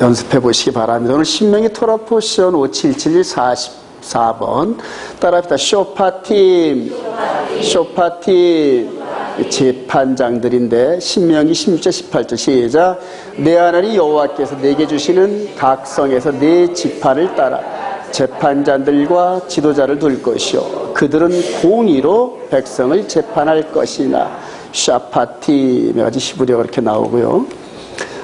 연습해 보시기 바랍니다. 오늘 신명기 토라 포션 5771 44번 따라합시다. 쇼파팀 재판장들인데 신명기 16절 18절 시작. 내 하나님 여호와께서 내게 주시는 각성에서 내 지파를 따라 재판자들과 지도자를 둘 것이요 그들은 공의로 백성을 재판할 것이나. 샤파팀에 가지 히브리어 그렇게 나오고요.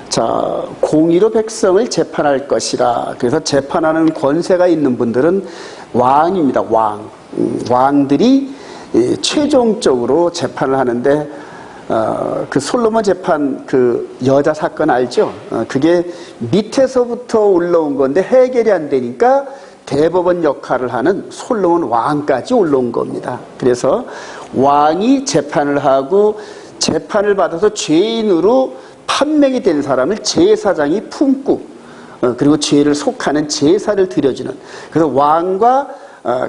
자, 공의로 백성을 재판할 것이라. 그래서 재판하는 권세가 있는 분들은 왕입니다. 왕들이 최종적으로 재판을 하는데 그 솔로몬 재판 그 여자 사건 알죠? 그게 밑에서부터 올라온 건데 해결이 안 되니까 대법원 역할을 하는 솔로몬 왕까지 올라온 겁니다. 그래서 왕이 재판을 하고 재판을 받아서 죄인으로 판명이 된 사람을 제사장이 품고 그리고 죄를 속하는 제사를 드려주는. 그래서 왕과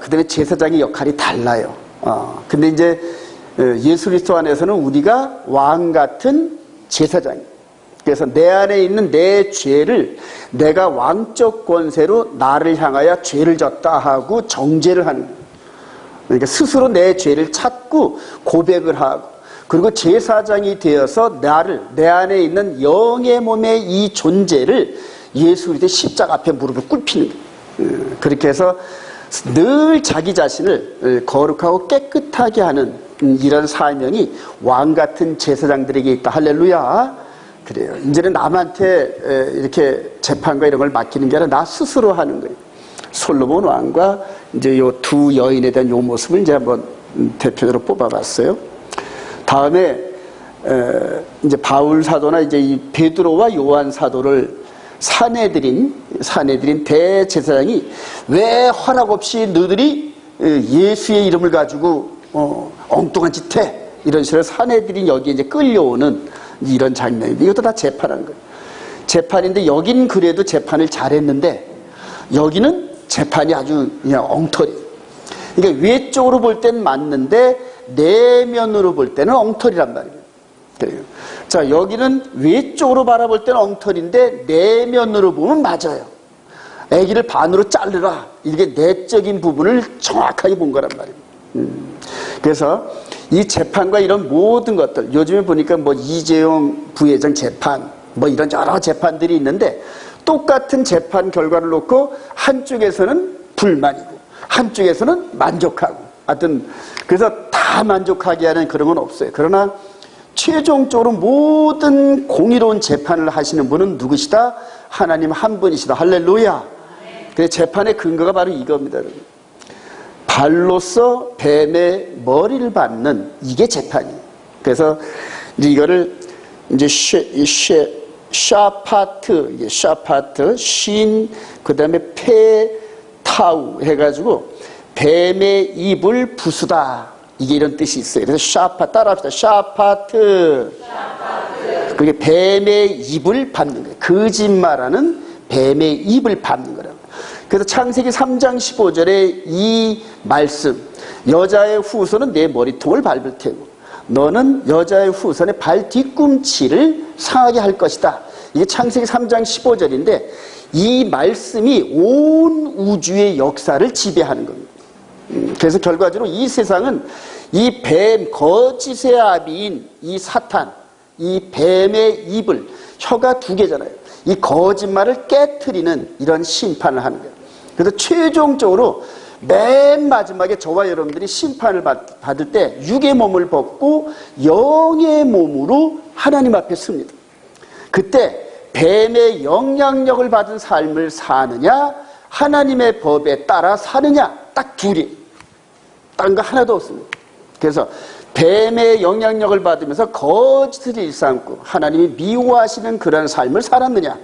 그다음에 제사장의 역할이 달라요. 근데 이제 예수 그리스도 안에서는 우리가 왕 같은 제사장이. 그래서 내 안에 있는 내 죄를 내가 왕적 권세로 나를 향하여 죄를 졌다 하고 정죄를 하는. 그러니까 스스로 내 죄를 찾고 고백을 하고 그리고 제사장이 되어서 내 안에 있는 영의 몸의 이 존재를 예수 그리스도의 십자가 앞에 무릎을 꿇히는 거예요. 그렇게 해서 늘 자기 자신을 거룩하고 깨끗하게 하는 이런 사명이 왕 같은 제사장들에게 있다. 할렐루야. 그래요. 이제는 남한테 이렇게 재판과 이런 걸 맡기는 게 아니라 나 스스로 하는 거예요. 솔로몬 왕과 이제 요 두 여인에 대한 요 모습을 이제 한번 대표적으로 뽑아봤어요. 다음에 이제 바울 사도나 이제 이 베드로와 요한 사도를 사내들인 대제사장이 왜 허락 없이 너희들이 예수의 이름을 가지고 엉뚱한 짓 해 이런 식으로 사내들인 여기에 이제 끌려오는 이런 장면인데 이것도 다 재판하는 거예요. 재판인데 여긴 그래도 재판을 잘했는데 여기는 재판이 아주 그냥 엉터리. 그러니까 외적으로 볼 땐 맞는데 내면으로 볼 때는 엉터리란 말이에요. 그래요. 자, 여기는 외적으로 바라볼 때는 엉터리인데 내면으로 보면 맞아요. 아기를 반으로 자르라. 이게 내적인 부분을 정확하게 본 거란 말이에요. 그래서 이 재판과 이런 모든 것들, 요즘에 보니까 뭐 이재용 부회장 재판, 뭐 이런 여러 재판들이 있는데 똑같은 재판 결과를 놓고 한쪽에서는 불만이고 한쪽에서는 만족하고 하여튼 그래서 다 만족하게 하는 그런 건 없어요. 그러나 최종적으로 모든 공의로운 재판을 하시는 분은 누구시다? 하나님 한 분이시다. 할렐루야. 그래서 재판의 근거가 바로 이겁니다. 여러분. 발로서 뱀의 머리를 받는 이게 재판이에요. 그래서 이제 이거를 이제 샤파트, 신, 그 다음에 타우 해가지고 뱀의 입을 부수다. 이게 이런 뜻이 있어요. 그래서 따라합시다. 샤파트. 그게 뱀의 입을 밟는 거예요. 거짓말하는 뱀의 입을 밟는 거라고. 그래서 창세기 3장 15절에 이 말씀, 여자의 후손은 내 머리통을 밟을 테고 너는 여자의 후손의 발 뒤꿈치를 상하게 할 것이다. 이게 창세기 3장 15절인데 이 말씀이 온 우주의 역사를 지배하는 겁니다. 그래서 결과적으로 이 세상은 이 뱀, 거짓의 아비인 이 사탄, 이 뱀의 입을, 혀가 두 개잖아요. 이 거짓말을 깨트리는 이런 심판을 하는 거예요. 그래서 최종적으로 맨 마지막에 저와 여러분들이 심판을 받을 때 육의 몸을 벗고 영의 몸으로 하나님 앞에 섭니다. 그때 뱀의 영향력을 받은 삶을 사느냐 하나님의 법에 따라 사느냐 딱 둘이. 다른 거 하나도 없습니다. 그래서 뱀의 영향력을 받으면서 거짓을 일삼고 하나님이 미워하시는 그런 삶을 살았느냐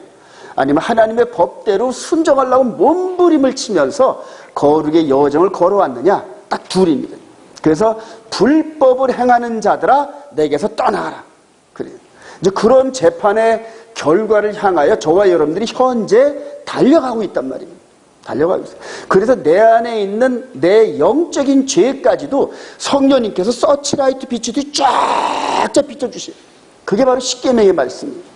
아니면 하나님의 법대로 순종하려고 몸부림을 치면서 거룩의 여정을 걸어왔느냐 딱 둘입니다. 그래서 불법을 행하는 자들아 내게서 떠나가라. 그래요. 이제 그런 재판의 결과를 향하여 저와 여러분들이 현재 달려가고 있단 말입니다. 달려가고 있어요. 그래서 내 안에 있는 내 영적인 죄까지도 성령님께서 서치라이트 비추듯이 쫙쫙 비춰주세요. 그게 바로 십계명의 말씀입니다.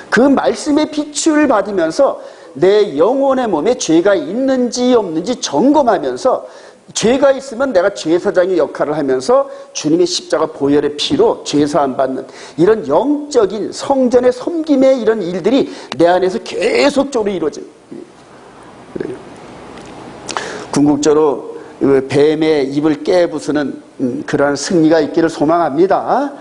그 말씀의 빛을 받으면서 내 영혼의 몸에 죄가 있는지 없는지 점검하면서 죄가 있으면 내가 제사장의 역할을 하면서 주님의 십자가 보혈의 피로 죄사함 받는 이런 영적인 성전의 섬김의 이런 일들이 내 안에서 계속적으로 이루어집니다. 궁극적으로 뱀의 입을 깨부수는 그러한 승리가 있기를 소망합니다.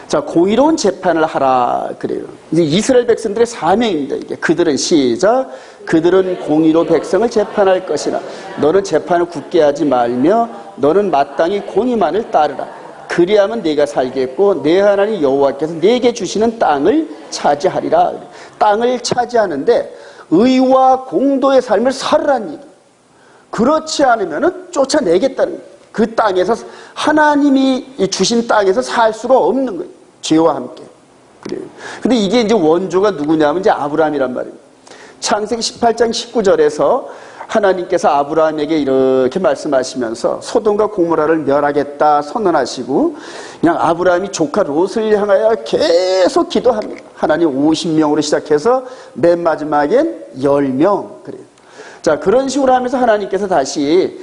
자, 공의로운 재판을 하라 그래요. 이제 이스라엘 백성들의 사명입니다. 이게 그들은 시작. 그들은 공의로 백성을 재판할 것이라. 너는 재판을 굳게 하지 말며 너는 마땅히 공의만을 따르라. 그리하면 네가 살겠고 내 하나님 여호와께서 네게 주시는 땅을 차지하리라. 땅을 차지하는데 의와 공도의 삶을 살으라는 얘기. 그렇지 않으면 쫓아내겠다는 거예요. 그 땅에서 하나님이 주신 땅에서 살 수가 없는 거예요. 죄와 함께. 그래요. 근데 이게 이제 원조가 누구냐면 이제 아브라함이란 말이에요. 창세기 18장 19절에서 하나님께서 아브라함에게 이렇게 말씀하시면서 소돔과 고모라를 멸하겠다 선언하시고 그냥 아브라함이 조카 롯을 향하여 계속 기도합니다. 하나님 50명으로 시작해서 맨 마지막엔 10명. 그래요. 자, 그런 식으로 하면서 하나님께서 다시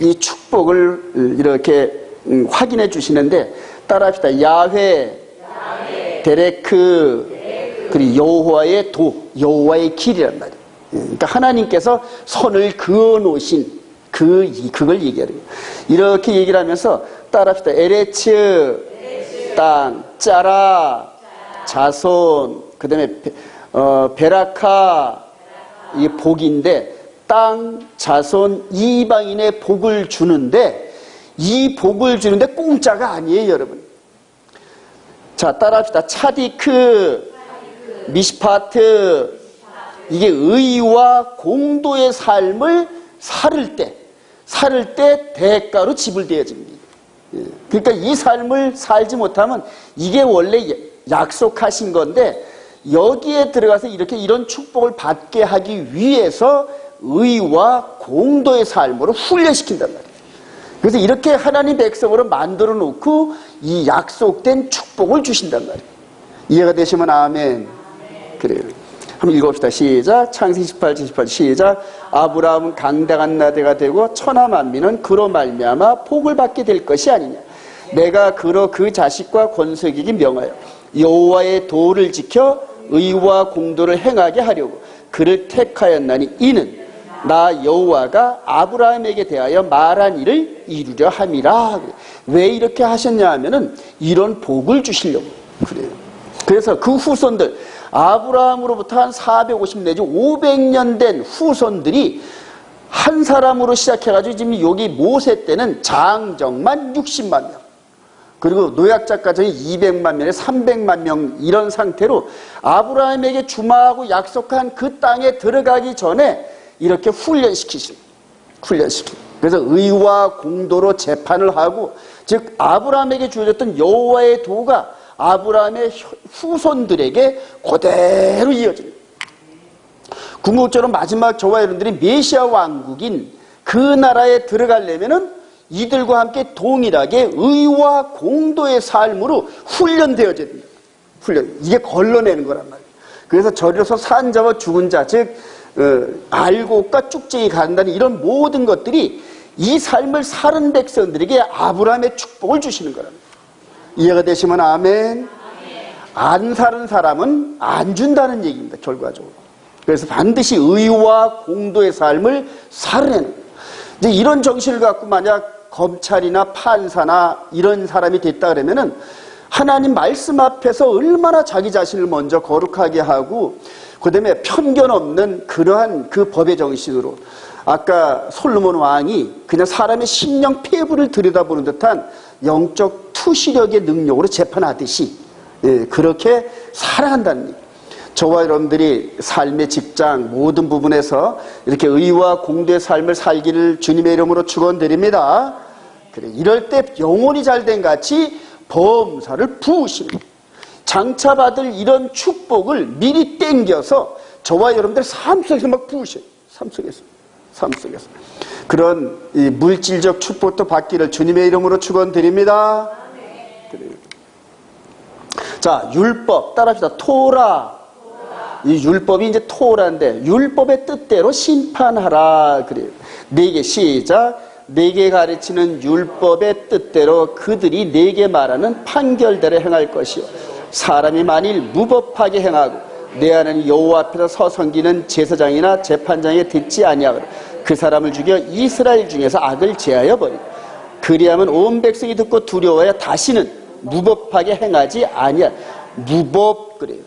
이 축복을 이렇게 확인해 주시는데 따라합시다. 야훼, 데레크, 그리고 여호와의 도, 여호와의 길이란 말이에요. 그러니까 하나님께서 선을 그어 놓으신 그걸 얘기해요. 이렇게 얘기를 하면서 따라합시다. 에레츠, 땅, 짜라, 자손, 그 다음에 베라카, 이게 복인데 땅, 자손, 이방인의 복을 주는데 이 복을 주는데 공짜가 아니에요, 여러분. 자, 따라합시다. 차디크, 미시파트, 이게 의와 공도의 삶을 살을 때 대가로 지불되어집니다. 그러니까 이 삶을 살지 못하면 이게 원래 약속하신 건데 여기에 들어가서 이렇게 이런 축복을 받게 하기 위해서 의와 공도의 삶으로 훈련시킨단 말이에요. 그래서 이렇게 하나님 백성으로 만들어 놓고 이 약속된 축복을 주신단 말이에요. 이해가 되시면 아멘. 그래요. 한번 읽어봅시다. 시작. 창세기 18장 18 시작. 아브라함은 강대한 나라가 되고 천하 만민은 그로 말미암아 복을 받게 될 것이 아니냐. 내가 그로 그 자식과 권속에게 명하여 여호와의 도를 지켜 의와 공도를 행하게 하려고 그를 택하였나니 이는 나 여호와가 아브라함에게 대하여 말한 일을 이루려 함이라. 왜 이렇게 하셨냐 하면은 이런 복을 주시려고 그래요. 그래서 그 후손들 아브라함으로부터 한 450 내지 500년 된 후손들이 한 사람으로 시작해가지고 지금 여기 모세 때는 장정만 60만 명, 그리고 노약자까지 200만 명에 300만 명 이런 상태로 아브라함에게 주마하고 약속한 그 땅에 들어가기 전에 이렇게 훈련시키시고. 그래서 의와 공도로 재판을 하고, 즉 아브라함에게 주어졌던 여호와의 도가 아브라함의 후손들에게 그대로 이어집니다. 궁극적으로 마지막 저와 여러분들이 메시아 왕국인 그 나라에 들어가려면은 이들과 함께 동일하게 의와 공도의 삶으로 훈련되어져야 됩니다. 이게 걸러내는 거란 말이에요. 그래서 절여서 산 자와 죽은 자, 즉 알곡과 쭉쟁이 간다는 이런 모든 것들이 이 삶을 사는 백성들에게 아브라함의 축복을 주시는 거랍니다. 이해가 되시면 아멘. 안 사는 사람은 안 준다는 얘기입니다, 결과적으로. 그래서 반드시 의와 공도의 삶을 살아내는 거예요. 이제 이런 정신을 갖고 만약 검찰이나 판사나 이런 사람이 됐다 그러면은 하나님 말씀 앞에서 얼마나 자기 자신을 먼저 거룩하게 하고 그 다음에 편견 없는 그러한 그 법의 정신으로, 아까 솔로몬 왕이 그냥 사람의 심령 폐부를 들여다보는 듯한 영적 투시력의 능력으로 재판하듯이 그렇게 살아간다는 얘기예요. 저와 여러분들이 삶의 직장 모든 부분에서 이렇게 의와 공도의 삶을 살기를 주님의 이름으로 축원드립니다. 그래, 이럴 때 영혼이 잘된 같이 범사를 부으십니다. 장차 받을 이런 축복을 미리 땡겨서 저와 여러분들 삶 속에서 막 부으셔요. 삶 속에서. 그런 이 물질적 축복도 받기를 주님의 이름으로 축원드립니다. 그래요. 자, 율법 따라합시다. 토라. 이 율법이 이제 토라인데 율법의 뜻대로 심판하라 그래요. 네게 시작. 네게 가르치는 율법의 뜻대로 그들이 네게 말하는 판결대로 행할 것이요. 사람이 만일 무법하게 행하고 내 하나님 여호와 앞에서 서성기는 제사장이나 재판장에 듣지 아니하거나 그 사람을 죽여 이스라엘 중에서 악을 제하여 버리고 그리하면 온 백성이 듣고 두려워하여 다시는 무법하게 행하지 아니하. 무법 그래요.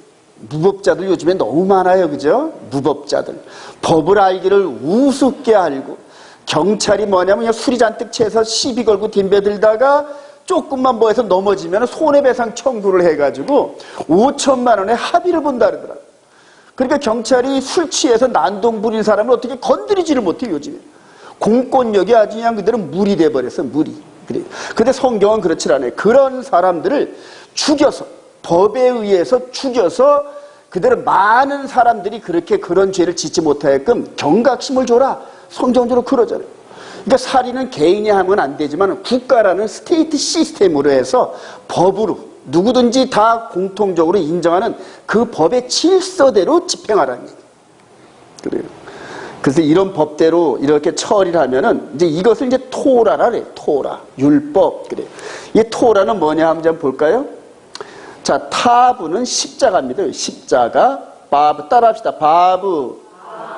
무법자들 요즘에 너무 많아요. 그죠? 무법자들. 법을 알기를 우습게 알고 경찰이 뭐냐면 그냥 술이 잔뜩 채서 시비 걸고 덤벼들다가 조금만 뭐해서 넘어지면 손해배상 청구를 해가지고 5천만 원의 합의를 본다 그러더라고요. 그러니까 경찰이 술 취해서 난동 부린 사람을 어떻게 건드리지를 못해 요즘에. 공권력이 아주 그냥 그대로 물이 돼버렸어. 물이. 그래. 근데 성경은 그렇지 않아요. 그런 사람들을 죽여서 법에 의해서 죽여서 그대로 많은 사람들이 그렇게 그런 죄를 짓지 못하게끔 경각심을 줘라. 성경적으로 그러잖아요. 그러니까 살인은 개인이 하면 안 되지만 국가라는 스테이트 시스템으로 해서 법으로 누구든지 다 공통적으로 인정하는 그 법의 질서대로 집행하라는 얘기예요. 그래요. 그래서 이런 법대로 이렇게 처리를 하면은 이제 이것을 이제 토라라 그래요. 토라. 율법. 그래요. 이 토라는 뭐냐 한번 볼까요? 자, 타브는 십자가입니다. 십자가. 바브 따라합시다. 바브.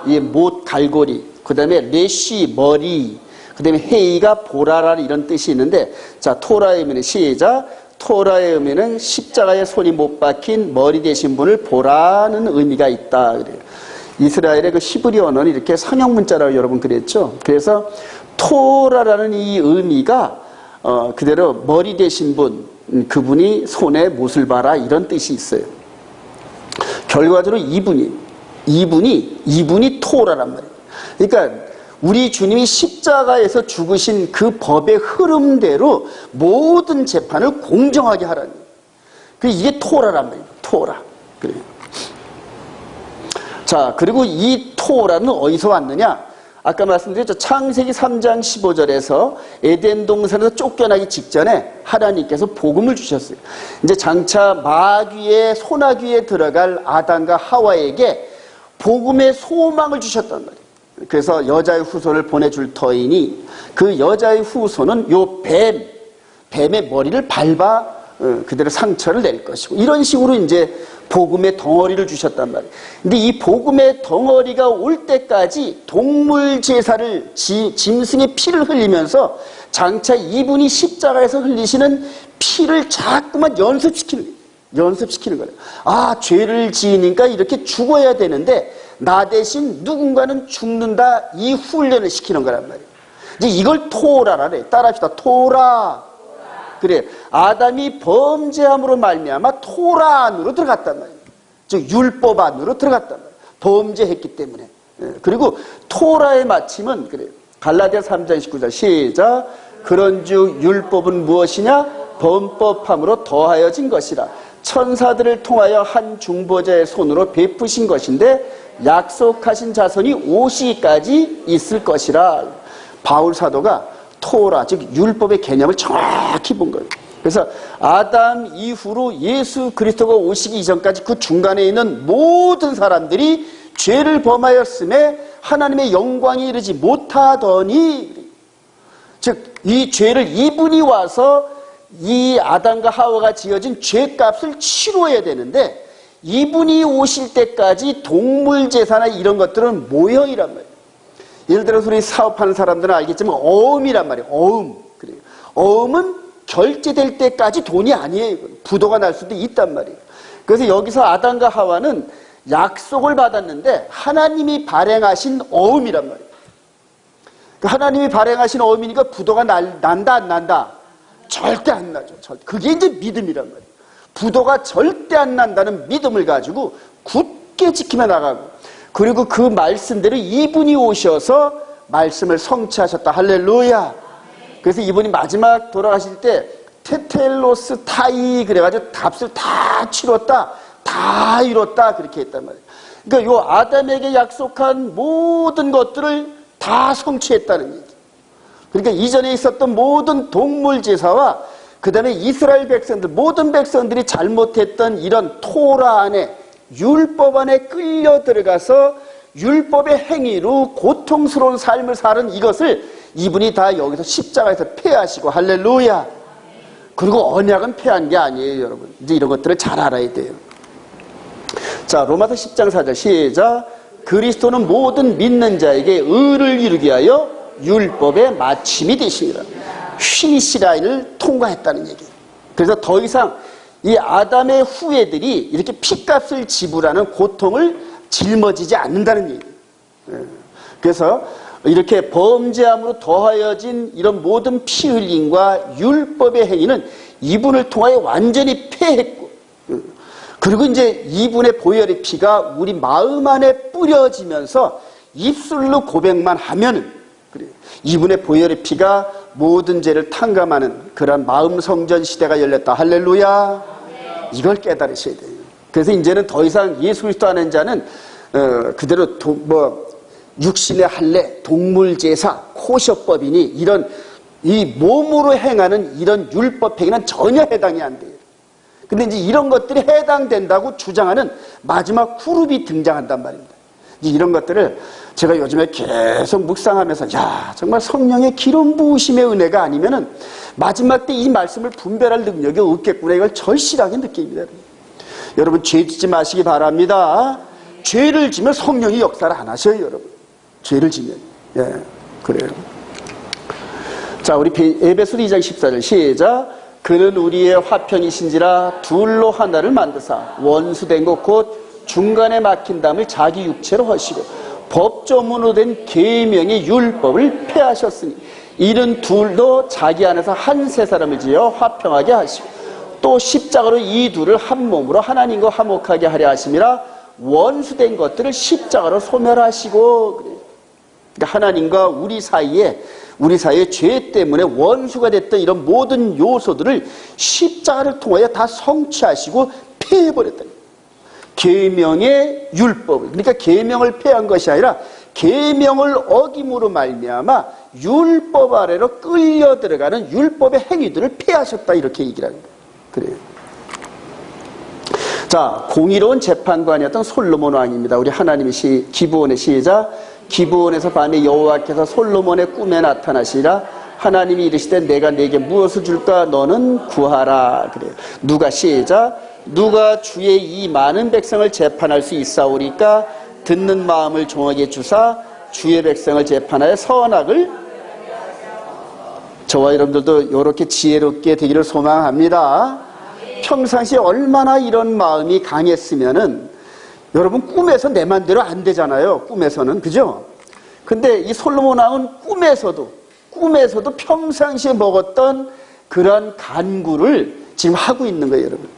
이 못 갈고리. 그 다음에 레쉬 머리. 그 다음에 헤이가 보라라는 이런 뜻이 있는데, 자, 토라의 의미는 시작. 토라의 의미는 십자가에 손이 못 박힌 머리 되신 분을 보라는 의미가 있다. 그래요. 이스라엘의 그 히브리 언어는 이렇게 상형 문자라고 여러분 그랬죠. 그래서 토라라는 이 의미가 그대로 머리 되신 분, 그분이 손에 못을 봐라 이런 뜻이 있어요. 결과적으로 이분이 토라란 말이에요. 그러니까 우리 주님이 십자가에서 죽으신 그 법의 흐름대로 모든 재판을 공정하게 하라는 거예요. 이게 토라란 말이에요. 토라. 그래요. 자, 그리고 이 토라는 어디서 왔느냐? 아까 말씀드렸죠. 창세기 3장 15절에서 에덴 동산에서 쫓겨나기 직전에 하나님께서 복음을 주셨어요. 이제 장차 마귀의 소나귀에 들어갈 아담과 하와에게 복음의 소망을 주셨단 말이에요. 그래서 여자의 후손을 보내줄 터이니 그 여자의 후손은 요 뱀의 머리를 밟아 그대로 상처를 낼 것이고 이런 식으로 이제 복음의 덩어리를 주셨단 말이에요. 근데 이 복음의 덩어리가 올 때까지 동물 제사를 짐승의 피를 흘리면서 장차 이분이 십자가에서 흘리시는 피를 자꾸만 연습시키는 거예요. 아, 죄를 지으니까 이렇게 죽어야 되는데 나 대신 누군가는 죽는다 이 훈련을 시키는 거란 말이에요. 이제 이걸 토라라 그래. 따라합시다. 토라. 그래, 아담이 범죄함으로 말미암아 토라 안으로 들어갔단 말이에요. 즉 율법 안으로 들어갔단 말이에요. 범죄했기 때문에. 그리고 토라의 마침은 그래요. 갈라디아 3장 19절 시작. 그런즉 율법은 무엇이냐? 범법함으로 더하여진 것이라. 천사들을 통하여 한 중보자의 손으로 베푸신 것인데 약속하신 자손이 오시기까지 있을 것이라. 바울 사도가 토라, 즉 율법의 개념을 정확히 본 거예요. 그래서 아담 이후로 예수 그리스도가 오시기 이전까지 그 중간에 있는 모든 사람들이 죄를 범하였음에 하나님의 영광에 이르지 못하더니, 즉 이 죄를 이분이 와서 이 아담과 하와가 지어진 죄값을 치러야 되는데 이분이 오실 때까지 동물 제사나 이런 것들은 모형이란 말이에요. 예를 들어서 우리 사업하는 사람들은 알겠지만 어음이란 말이에요. 어음. 그래요. 어음은 결제될 때까지 돈이 아니에요. 부도가 날 수도 있단 말이에요. 그래서 여기서 아담과 하와는 약속을 받았는데 하나님이 발행하신 어음이란 말이에요. 하나님이 발행하신 어음이니까 부도가 난다 안 난다? 절대 안 나죠. 그게 이제 믿음이란 말이에요. 부도가 절대 안 난다는 믿음을 가지고 굳게 지키며 나가고, 그리고 그 말씀대로 이분이 오셔서 말씀을 성취하셨다. 할렐루야. 그래서 이분이 마지막 돌아가실 때 테텔로스 타이 그래가지고 값을 다 치렀다, 다 이뤘다 그렇게 했단 말이에요. 그러니까 요 아담에게 약속한 모든 것들을 다 성취했다는 얘기. 그러니까 이전에 있었던 모든 동물 제사와 그 다음에 이스라엘 백성들, 모든 백성들이 잘못했던 이런 토라 안에, 율법 안에 끌려 들어가서 율법의 행위로 고통스러운 삶을 사는 이것을 이분이 다 여기서 십자가에서 폐하시고, 할렐루야. 그리고 언약은 폐한 게 아니에요, 여러분. 이제 이런 것들을 잘 알아야 돼요. 자, 로마서 10장 4절 시작. 그리스도는 모든 믿는 자에게 의를 이루기 위하여 율법의 마침이 되시니라. 피니시 라인을 통과했다는 얘기예요. 그래서 더 이상 이 아담의 후예들이 이렇게 피값을 지불하는 고통을 짊어지지 않는다는 얘기예요. 그래서 이렇게 범죄함으로 더하여진 이런 모든 피 흘림과 율법의 행위는 이분을 통하여 완전히 폐했고, 그리고 이제 이분의 보혈의 피가 우리 마음 안에 뿌려지면서 입술로 고백만 하면은, 그래요. 이분의 보혈의 피가 모든 죄를 탕감하는 그런 마음 성전 시대가 열렸다. 할렐루야. 이걸 깨달으셔야 돼요. 그래서 이제는 더 이상 예수 그리스도 아는 자는 그대로 육신의 할례, 동물 제사, 코셔법이니 이런 이 몸으로 행하는 이런 율법 행위는 전혀 해당이 안 돼요. 근데 이제 이런 것들이 해당된다고 주장하는 마지막 그룹이 등장한단 말입니다. 이제 이런 것들을 제가 요즘에 계속 묵상하면서, 야, 정말 성령의 기름 부으심의 은혜가 아니면은 마지막 때 이 말씀을 분별할 능력이 없겠구나, 이걸 절실하게 느낍니다. 여러분, 죄 짓지 마시기 바랍니다. 죄를 지면 성령이 역사를 안 하셔요, 여러분. 죄를 지면. 예, 그래요. 자, 우리 에베소 2장 14절 시작. 그는 우리의 화평이신지라 둘로 하나를 만드사 원수된 것 곧 중간에 막힌 담을 자기 육체로 하시고 법조문으로 된 계명의 율법을 폐하셨으니 이는 둘도 자기 안에서 한 세 사람을 지어 화평하게 하시고 또 십자가로 이 둘을 한 몸으로 하나님과 화목하게 하려 하심이라. 원수된 것들을 십자가로 소멸하시고, 그러니까 하나님과 우리 사이에 죄 때문에 원수가 됐던 이런 모든 요소들을 십자가를 통하여 다 성취하시고 폐해버렸다. 계명의 율법, 그러니까 계명을 폐한 것이 아니라 계명을 어김으로 말미암아 율법 아래로 끌려 들어가는 율법의 행위들을 폐하셨다, 이렇게 얘기를 합니다. 그래요. 자, 공의로운 재판관이었던 솔로몬 왕입니다. 우리 하나님의 기브온의 시작. 기브온에서 밤에 여호와께서 솔로몬의 꿈에 나타나시라. 하나님이 이르시되 내가 네게 무엇을 줄까? 너는 구하라. 그래요. 누가 시작. 누가 주의 이 많은 백성을 재판할 수 있사오리까? 듣는 마음을 종에게 주사 주의 백성을 재판하여 선악을. 저와 여러분들도 이렇게 지혜롭게 되기를 소망합니다. 평상시에 얼마나 이런 마음이 강했으면은, 여러분, 꿈에서 내 맘대로 안 되잖아요. 꿈에서는. 그죠? 근데 이 솔로몬 왕은 꿈에서도 평상시에 먹었던 그런 간구를 지금 하고 있는 거예요, 여러분.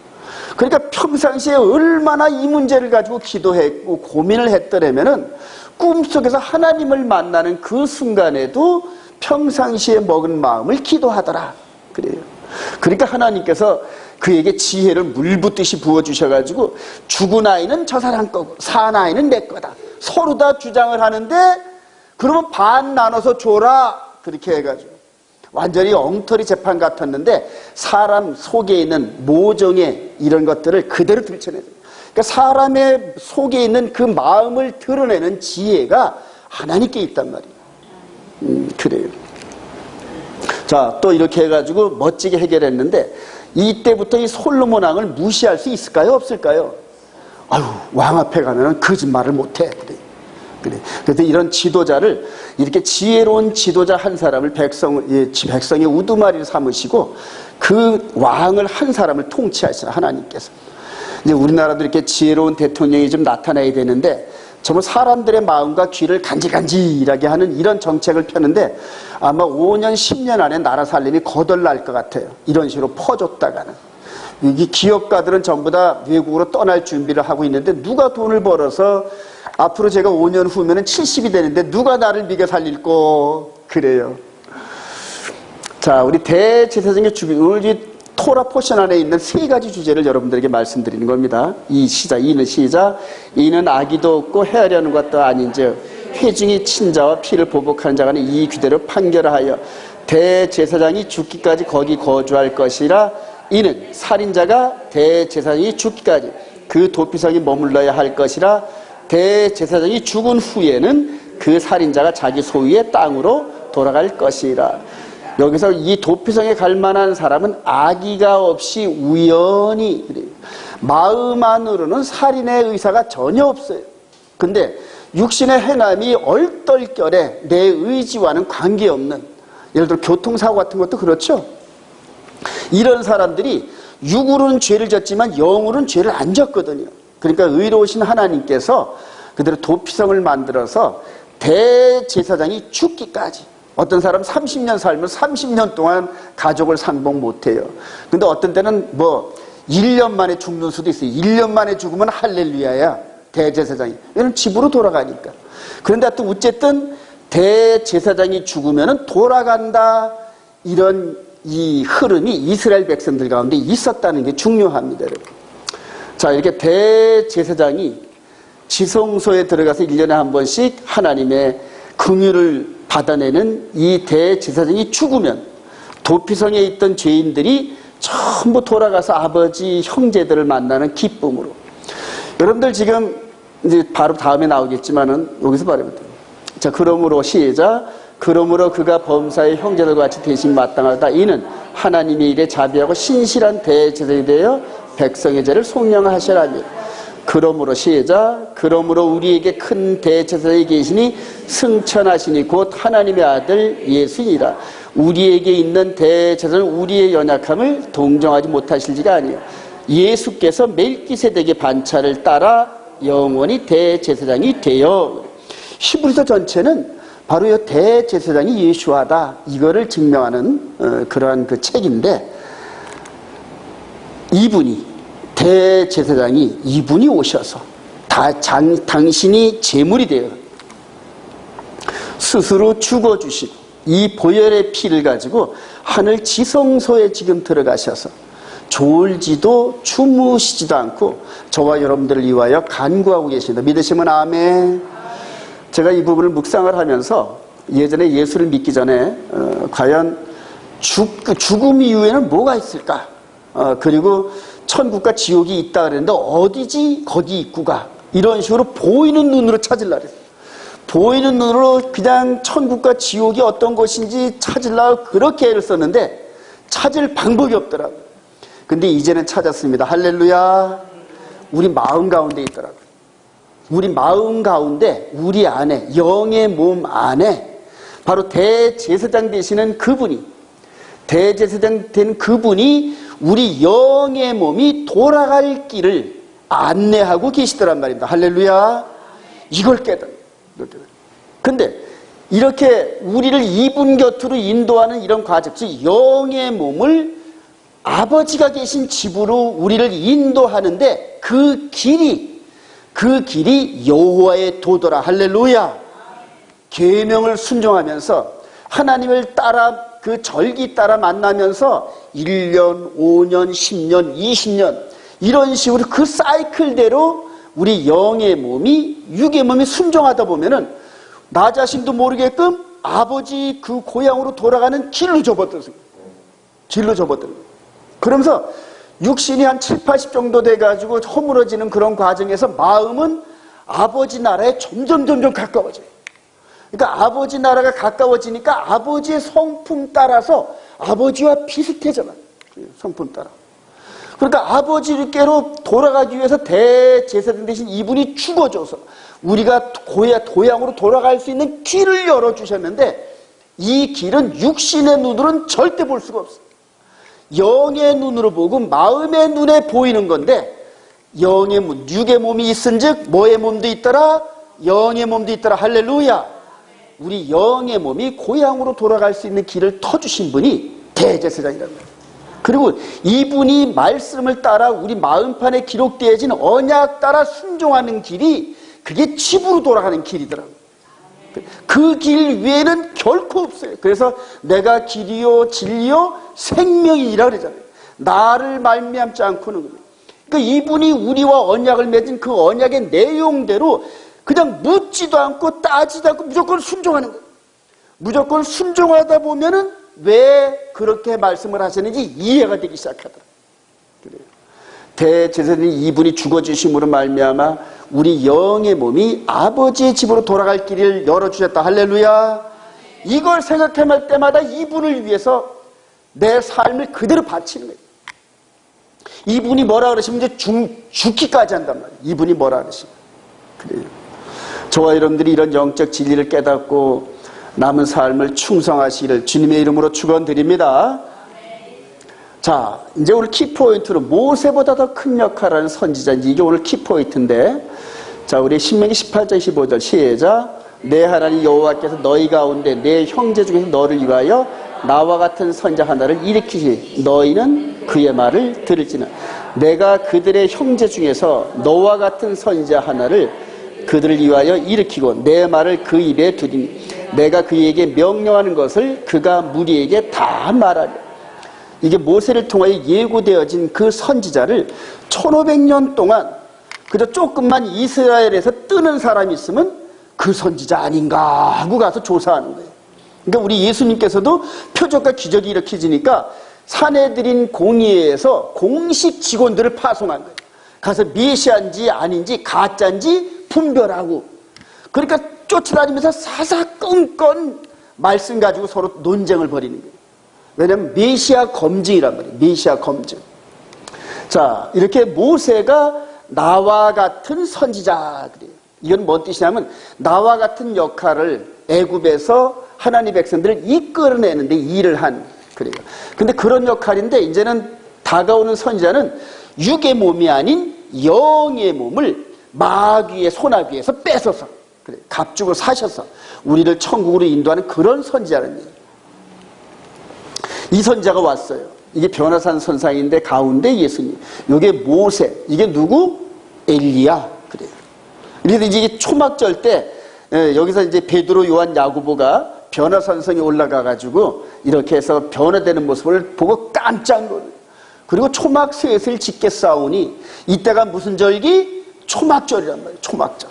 그러니까 평상시에 얼마나 이 문제를 가지고 기도했고 고민을 했더라면은 꿈속에서 하나님을 만나는 그 순간에도 평상시에 먹은 마음을 기도하더라. 그래요. 그러니까 하나님께서 그에게 지혜를 물붓듯이 부어주셔가지고 죽은 아이는 저 사람 거고 산 아이는 내 거다. 서로 다 주장을 하는데 그러면 반 나눠서 줘라. 그렇게 해가지고 완전히 엉터리 재판 같았는데 사람 속에 있는 모종의 이런 것들을 그대로 들춰내요. 그러니까 사람의 속에 있는 그 마음을 드러내는 지혜가 하나님께 있단 말이에요. 그래요. 자, 또 이렇게 해가지고 멋지게 해결했는데 이때부터 이 솔로몬 왕을 무시할 수 있을까요? 없을까요? 아유, 왕 앞에 가면은 거짓말을 못해. 그래. 그래서 이런 지도자를, 이렇게 지혜로운 지도자 한 사람을 백성의 우두머리를 삼으시고 그 왕을 한 사람을 통치하시는 하나님께서. 이제 우리나라도 이렇게 지혜로운 대통령이 좀 나타나야 되는데 정말 사람들의 마음과 귀를 간질간질하게 하는 이런 정책을 펴는데 아마 5년, 10년 안에 나라 살림이 거덜날 것 같아요. 이런 식으로 퍼줬다가는. 이 기업가들은 전부 다 외국으로 떠날 준비를 하고 있는데 누가 돈을 벌어서 앞으로 제가 5년 후면은 70이 되는데 누가 나를 먹여 살릴꼬? 그래요. 자, 우리 대제사장의 주비, 오늘 이 토라 포션 안에 있는 세 가지 주제를 여러분들에게 말씀드리는 겁니다. 이는 시작. 이는 악의도 없고 헤아려는 것도 아닌즉 회중이 친자와 피를 보복하는 자가 이 규대로 판결하여 대제사장이 죽기까지 거기 거주할 것이라. 이는 살인자가 대제사장이 죽기까지 그 도피성에 머물러야 할 것이라. 대제사장이 죽은 후에는 그 살인자가 자기 소유의 땅으로 돌아갈 것이라. 여기서 이 도피성에 갈 만한 사람은 악의가 없이 우연히, 마음 안으로는 살인의 의사가 전혀 없어요. 근데 육신의 행함이 얼떨결에 내 의지와는 관계없는, 예를 들어 교통사고 같은 것도 그렇죠. 이런 사람들이 육으로는 죄를 졌지만 영으로는 죄를 안 졌거든요. 그러니까 의로우신 하나님께서 그대로 도피성을 만들어서 대제사장이 죽기까지, 어떤 사람 30년 살면 30년 동안 가족을 상봉 못해요. 근데 어떤 때는 1년 만에 죽는 수도 있어요. 1년 만에 죽으면 할렐루야야, 대제사장이. 얘는 집으로 돌아가니까. 그런데 하여튼 어쨌든 대제사장이 죽으면 돌아간다, 이런 이 흐름이 이스라엘 백성들 가운데 있었다는 게 중요합니다, 여러분. 자, 이렇게 대제사장이 지성소에 들어가서 1년에 한 번씩 하나님의 긍휼을 받아내는 이 대제사장이 죽으면 도피성에 있던 죄인들이 전부 돌아가서 아버지, 형제들을 만나는 기쁨으로. 여러분들 지금 이제 바로 다음에 나오겠지만은 여기서 말하면 돼요. 자, 그러므로 시작. 그러므로 그가 범사의 형제들과 같이 대신 마땅하다. 이는 하나님의 일에 자비하고 신실한 대제사장이 되어 백성의 죄를 속량하시라니. 그러므로 시작. 그러므로 우리에게 큰 대제사장이 계시니 승천하시니 곧 하나님의 아들 예수니라. 우리에게 있는 대제사장은 우리의 연약함을 동정하지 못하실지가 아니요 예수께서 멜기세덱의 반차를 따라 영원히 대제사장이 되어. 히브리서 전체는 바로 이 대제사장이 예수하다, 이거를 증명하는 그러한 그 책인데, 대제사장이 이분이 오셔서 당신이 제물이 되어 스스로 죽어주시고 이 보혈의 피를 가지고 하늘 지성소에 지금 들어가셔서 졸지도 주무시지도 않고 저와 여러분들을 위하여 간구하고 계십니다. 믿으시면 아멘. 제가 이 부분을 묵상을 하면서 예전에 예수를 믿기 전에 과연 죽음 이후에는 뭐가 있을까? 그리고 천국과 지옥이 있다 그랬는데 어디지? 거기 있구가. 이런 식으로 보이는 눈으로 찾으려고 그랬어요. 보이는 눈으로 그냥 천국과 지옥이 어떤 곳인지 찾으려고 그렇게 애를 썼는데 찾을 방법이 없더라고요. 근데 이제는 찾았습니다. 할렐루야. 우리 마음 가운데 있더라고요. 우리 마음 가운데, 우리 안에, 영의 몸 안에 바로 대제사장 되시는 그분이, 대제사장 된 그분이 우리 영의 몸이 돌아갈 길을 안내하고 계시더란 말입니다. 할렐루야. 이걸 깨달아요. 근데 이렇게 우리를 이분 곁으로 인도하는 이런 과정, 즉 영의 몸을 아버지가 계신 집으로 우리를 인도하는데 그 길이 여호와의 도도라. 할렐루야. 계명을 순종하면서 하나님을 따라 그 절기 따라 만나면서 1년, 5년, 10년, 20년 이런 식으로 그 사이클대로 우리 영의 몸이, 육의 몸이 순종하다 보면은 나 자신도 모르게끔 아버지 그 고향으로 돌아가는 길로 접어들었어요. 그러면서 육신이 한 7, 80 정도 돼가지고 허물어지는 그런 과정에서 마음은 아버지 나라에 점점 가까워져요. 그러니까 아버지 나라가 가까워지니까 아버지의 성품 따라서 아버지와 비슷해져요. 성품 따라. 그러니까 아버지께로 돌아가기 위해서 대제사장 대신 이분이 죽어줘서 우리가 고향으로 돌아갈 수 있는 길을 열어주셨는데 이 길은 육신의 눈으로는 절대 볼 수가 없어요. 영의 눈으로 보고 마음의 눈에 보이는 건데 영의 몸, 육의 몸이 있은즉 뭐의 몸도 있더라? 영의 몸도 있더라. 할렐루야. 우리 영의 몸이 고향으로 돌아갈 수 있는 길을 터주신 분이 대제사장이라는 거예요. 그리고 이분이 말씀을 따라 우리 마음판에 기록되어진 언약 따라 순종하는 길이 그게 집으로 돌아가는 길이더라고요. 그 길 위에는 결코 없어요. 그래서 내가 길이요 진리요 생명이라 그러잖아요. 나를 말미암지 않고는. 그러니까 이분이 우리와 언약을 맺은 그 언약의 내용대로 그냥 묻지도 않고 따지도 않고 무조건 순종하는 거예요. 무조건 순종하다 보면은 왜 그렇게 말씀을 하셨는지 이해가 되기 시작하더라. 그래요. 대제사장님 이분이 죽어주심으로 말미암아 우리 영의 몸이 아버지의 집으로 돌아갈 길을 열어주셨다. 할렐루야. 이걸 생각할 때마다 이분을 위해서 내 삶을 그대로 바치는 거예요. 이분이 뭐라 그러시면 이제 죽기까지 한단 말이에요. 이분이 뭐라 그러시면. 그래요. 저와 여러분들이 이런 영적 진리를 깨닫고 남은 삶을 충성하시기를 주님의 이름으로 축원드립니다. 자, 이제 오늘 키포인트로 모세보다 더 큰 역할을 하는 선지자인지 이게 오늘 키포인트인데, 자, 우리 신명기 18장 15절 시작. 내 하나님 여호와께서 너희 가운데 내 형제 중에서 너를 위하여 나와 같은 선지자 하나를 일으키시. 너희는 그의 말을 들을지는 내가 그들의 형제 중에서 너와 같은 선지자 하나를 그들을 위하여 일으키고 내 말을 그 입에 두리니 내가 그에게 명령하는 것을 그가 무리에게 다 말하리라. 이게 모세를 통하여 예고되어진 그 선지자를 1500년 동안 그저 조금만 이스라엘에서 뜨는 사람이 있으면 그 선지자 아닌가 하고 가서 조사하는 거예요. 그러니까 우리 예수님께서도 표적과 기적이 일으켜지니까 사내들인 공의회에서 공식 직원들을 파송한 거예요. 가서 메시아인지 아닌지 가짜인지 분별하고, 그러니까 쫓아다니면서 사사건건 말씀 가지고 서로 논쟁을 벌이는 거예요. 왜냐하면 메시아 검증이란 말이에요. 메시아 검증. 자, 이렇게 모세가 나와 같은 선지자 그래요. 이건 뭔 뜻이냐면 나와 같은 역할을 애굽에서 하나님 백성들을 이끌어내는데 일을 한 그래요. 근데 그런 역할인데 이제는 다가오는 선지자는 육의 몸이 아닌 영의 몸을 마귀의 손아귀에서 뺏어서 그래 값주고 사셔서 우리를 천국으로 인도하는 그런 선지자라는 얘기예요. 이 선지자가 왔어요. 이게 변화산 선상인데 가운데 예수님. 이게 모세. 이게 누구? 엘리야. 그래요. 그래서 이제 초막절 때 여기서 이제 베드로, 요한, 야고보가 변화산성에 올라가가지고 이렇게 해서 변화되는 모습을 보고 깜짝 놀라요. 그리고 초막 셋을 짓게 싸우니 이때가 무슨 절기? 초막절이란 말이에요. 초막절.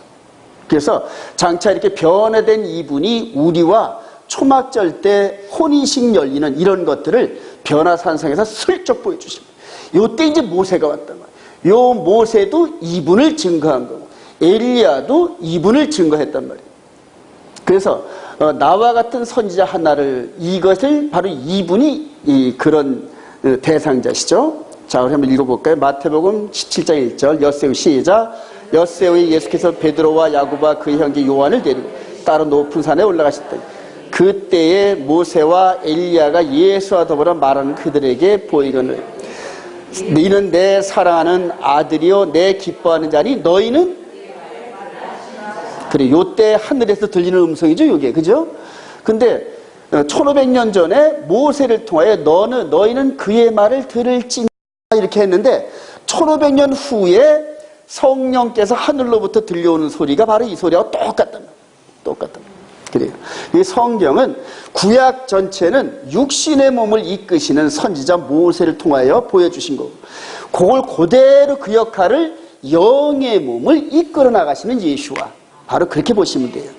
그래서 장차 이렇게 변화된 이분이 우리와 초막절 때 혼인식 열리는 이런 것들을 변화산성에서 슬쩍 보여주십니다. 요때 이제 모세가 왔단 말이에요. 요 모세도 이분을 증거한 거고 엘리야도 이분을 증거했단 말이에요. 그래서 나와 같은 선지자 하나를 이것을 바로 이분이 그런 대상자시죠. 자, 우리 한번 읽어볼까요? 마태복음 17장 1절 엿새우 시작. 엿새우에 예수께서 베드로와 야고보와 그의 형제 요한을 데리고 따로 높은 산에 올라가셨더니 그때에 모세와 엘리야가 예수와 더불어 말하는 그들에게 보이거늘 너희는 내 사랑하는 아들이요 내 기뻐하는 자니 너희는 그래 요때 하늘에서 들리는 음성이죠 요게 그죠? 근데 1500년 전에 모세를 통하여 너희는 그의 말을 들을지니 이렇게 했는데 1500년 후에 성령께서 하늘로부터 들려오는 소리가 바로 이 소리와 똑같단 말이에요. 똑같단 말이에요. 그래요. 이 성경은 구약 전체는 육신의 몸을 이끄시는 선지자 모세를 통하여 보여주신 거고 그걸 그대로 그 역할을 영의 몸을 이끌어 나가시는 예수와 바로 그렇게 보시면 돼요.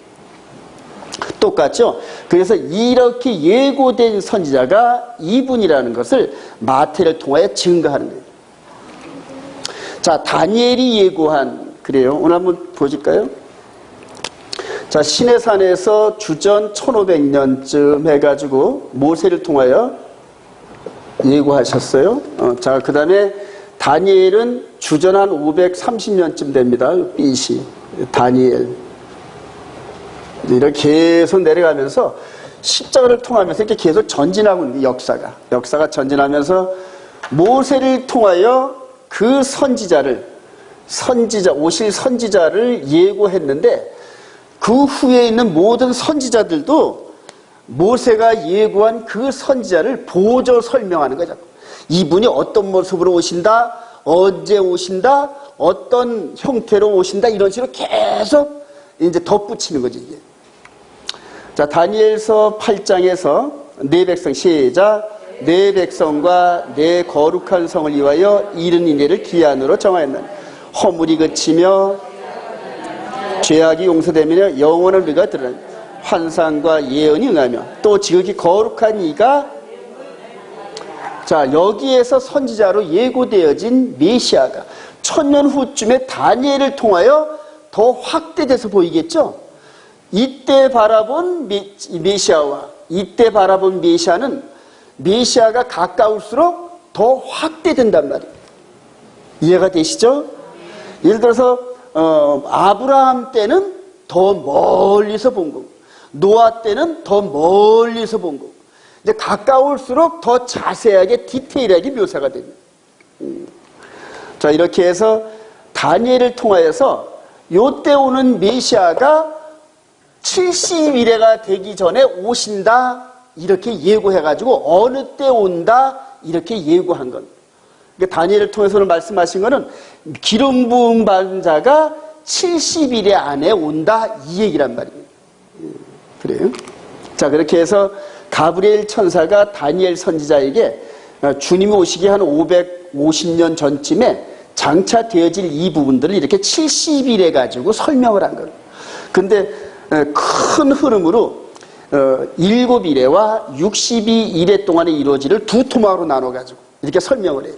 똑같죠? 그래서 이렇게 예고된 선지자가 이분이라는 것을 마태를 통하여 증거하는 거예요. 자, 다니엘이 예고한 그래요. 오늘 한번 보실까요? 자, 시내산에서 주전 1500년쯤 해가지고 모세를 통하여 예고하셨어요. 자, 그 다음에 다니엘은 주전 한 530년쯤 됩니다. BC. 다니엘. 이렇게 계속 내려가면서 십자가를 통하면서 이렇게 계속 전진하고 있는 역사가 전진하면서 모세를 통하여 그 오실 선지자를 예고했는데 그 후에 있는 모든 선지자들도 모세가 예고한 그 선지자를 보조 설명하는 거죠. 이분이 어떤 모습으로 오신다, 언제 오신다, 어떤 형태로 오신다 이런 식으로 계속 이제 덧붙이는 거죠. 이게. 자, 다니엘서 8장에서 내 백성 시작. 내 백성과 내 거룩한 성을 위하여 이른 이래를 기한으로 정하였나니 허물이 그치며 죄악이 용서되며 영원한 의가 드러나니 환상과 예언이 응하며 또 지극히 거룩한 이가 자 여기에서 선지자로 예고되어진 메시아가 천년 후쯤에 다니엘을 통하여 더 확대돼서 보이겠죠. 이때 바라본 메시아와 이때 바라본 메시아는 메시아가 가까울수록 더 확대된단 말이에요. 이해가 되시죠? 예를 들어서 아브라함 때는 더 멀리서 본 거고 노아 때는 더 멀리서 본 거고 이제 가까울수록 더 자세하게 디테일하게 묘사가 됩니다. 자 이렇게 해서 다니엘을 통하여서 요때 오는 메시아가 70일에가 되기 전에 오신다 이렇게 예고해가지고 어느 때 온다 이렇게 예고한 건. 그러니까 다니엘을 통해서는 말씀하신 거는 기름 부음 받은 자가 70일 안에 온다 이 얘기란 말이에요. 그래요. 자 그렇게 해서 가브리엘 천사가 다니엘 선지자에게 주님이 오시기 한 550년 전쯤에 장차되어질 이 부분들을 이렇게 70일에 가지고 설명을 한 거예요. 근데 큰 흐름으로 7일에와 62일에 동안에 이루어지를 두 토막으로 나눠가지고 이렇게 설명을 해요.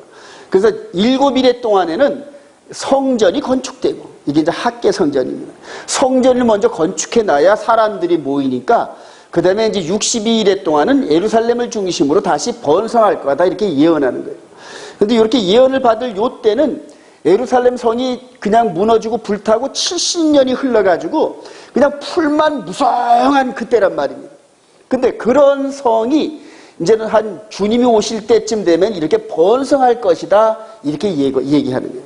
그래서 7일에 동안에는 성전이 건축되고 이게 이제 학계 성전입니다. 성전을 먼저 건축해놔야 사람들이 모이니까 그 다음에 이제 62일에 동안은 예루살렘을 중심으로 다시 번성할 거다 이렇게 예언하는 거예요. 근데 이렇게 예언을 받을 요 때는 예루살렘 성이 그냥 무너지고 불타고 70년이 흘러가지고 그냥 풀만 무성한 그때란 말입니다. 근데 그런 성이 이제는 한 주님이 오실 때쯤 되면 이렇게 번성할 것이다 이렇게 얘기하는 거예요.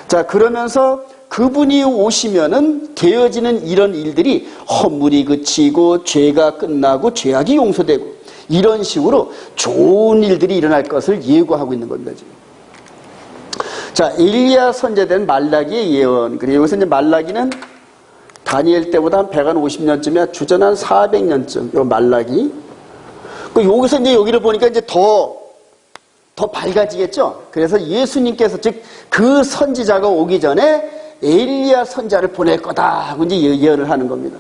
자 그러면서 그분이 오시면은 되어지는 이런 일들이 허물이 그치고 죄가 끝나고 죄악이 용서되고 이런 식으로 좋은 일들이 일어날 것을 예고하고 있는 겁니다. 지금. 자 엘리야 선제된 말라기의 예언. 그리고 여기서 이제 말라기는 다니엘 때보다 한 150년쯤이야 주전 한 400년쯤 요 말라기. 여기서 이제 여기를 보니까 이제 더 밝아지겠죠. 그래서 예수님께서 즉 그 선지자가 오기 전에 엘리야 선자를 보낼 거다 하고 이제 예언을 하는 겁니다.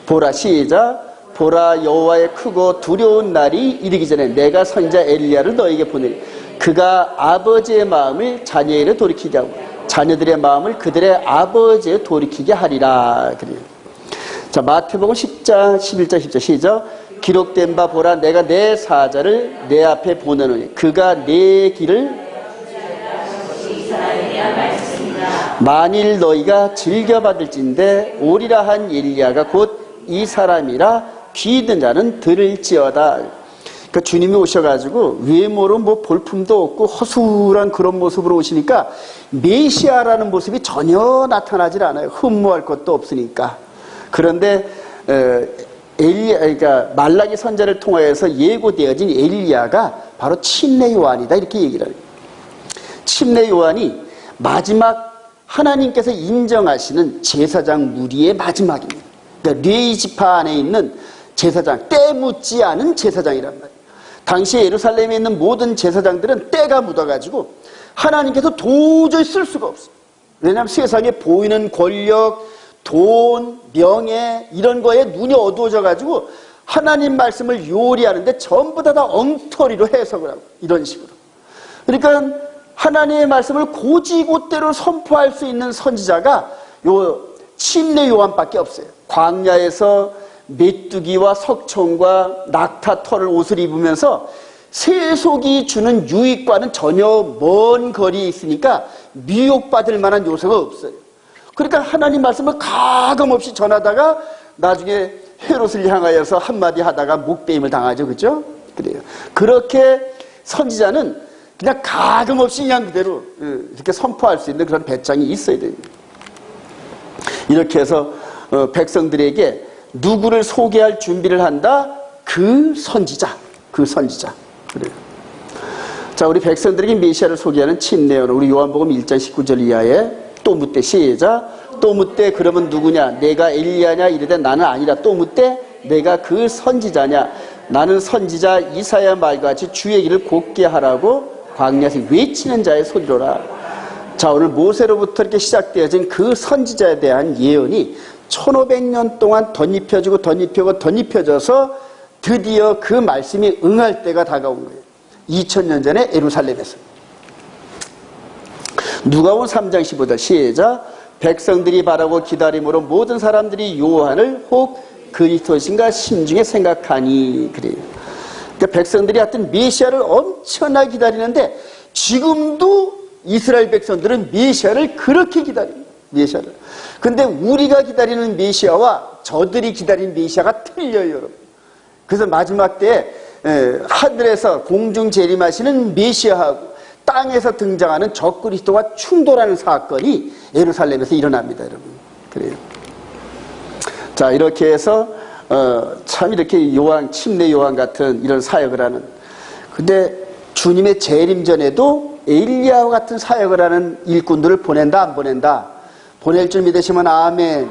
보라 시작. 보라 여호와의 크고 두려운 날이 이르기 전에 내가 선지자 엘리야를 너에게 보내리. 그가 아버지의 마음을 자녀에게 돌이키게 하고 자녀들의 마음을 그들의 아버지에 돌이키게 하리라. 그래요. 자 마태복음 10장 11절 10절 시작. 기록된 바 보라 내가 내 사자를 내 앞에 보내노니 그가 내 길을 만일 너희가 즐겨받을진대 오리라 한 엘리야가 곧 이 사람이라 귀 있는 자는 들을지어다. 그러니까 주님이 오셔가지고 외모로 뭐 볼품도 없고 허술한 그런 모습으로 오시니까 메시아라는 모습이 전혀 나타나질 않아요. 흠모할 것도 없으니까. 그런데 그러니까 말라기 선자를 통하여서 예고되어진 엘리야가 바로 침례 요한이다 이렇게 얘기를 해요. 침례 요한이 마지막 하나님께서 인정하시는 제사장 무리의 마지막입니다. 그러니까 레위 지파 안에 있는 제사장, 때 묻지 않은 제사장이란 말이에요. 당시에 예루살렘에 있는 모든 제사장들은 때가 묻어가지고 하나님께서 도저히 쓸 수가 없어요. 왜냐하면 세상에 보이는 권력, 돈, 명예 이런 거에 눈이 어두워져가지고 하나님 말씀을 요리하는데 전부 다 엉터리로 해석을 하고 이런 식으로. 그러니까 하나님의 말씀을 고지고대로 선포할 수 있는 선지자가 요 침례 요한밖에 없어요. 광야에서 메뚜기와 석청과 낙타 털을 옷을 입으면서 세속이 주는 유익과는 전혀 먼 거리에 있으니까 미혹받을 만한 요소가 없어요. 그러니까 하나님 말씀을 가감없이 전하다가 나중에 헤롯을 향하여서 한마디 하다가 목베임을 당하죠. 그죠? 그래요. 그렇게 선지자는 그냥 가감없이 그냥 그대로 이렇게 선포할 수 있는 그런 배짱이 있어야 됩니다. 이렇게 해서 백성들에게 누구를 소개할 준비를 한다? 그 선지자. 그래요. 자, 우리 백성들에게 메시아를 소개하는 침례요한 우리 요한복음 1장 19절 이하에 또 묻되 시작. 또 묻되 그러면 누구냐? 내가 엘리야냐? 이르되 나는 아니라. 또 묻되 내가 그 선지자냐? 나는 선지자 이사야 말과 같이 주의 길을 곧게 하라고 광야에서 외치는 자의 소리로라. 자, 오늘 모세로부터 이렇게 시작되어진 그 선지자에 대한 예언이 1500년 동안 덧입혀지고 덧입혀져서 드디어 그 말씀이 응할 때가 다가온 거예요. 2000년 전에 예루살렘에서. 누가복음 3장 15절 시작. 백성들이 바라고 기다림으로 모든 사람들이 요한을 혹 그리스도신가 심중에 생각하니. 그래요. 그러니까 백성들이 하여튼 메시아를 엄청나게 기다리는데 지금도 이스라엘 백성들은 메시아를 그렇게 기다립니다. 메시아를. 근데 우리가 기다리는 메시아와 저들이 기다리는 메시아가 틀려요, 여러분. 그래서 마지막 때에 하늘에서 공중 재림하시는 메시아하고 땅에서 등장하는 적그리스도와 충돌하는 사건이 예루살렘에서 일어납니다, 여러분. 그래요. 자, 이렇게 해서 참 이렇게 침례 요한 같은 이런 사역을 하는. 근데 주님의 재림 전에도 엘리야와 같은 사역을 하는 일꾼들을 보낸다, 안 보낸다? 보낼 줄 믿으시면 아멘.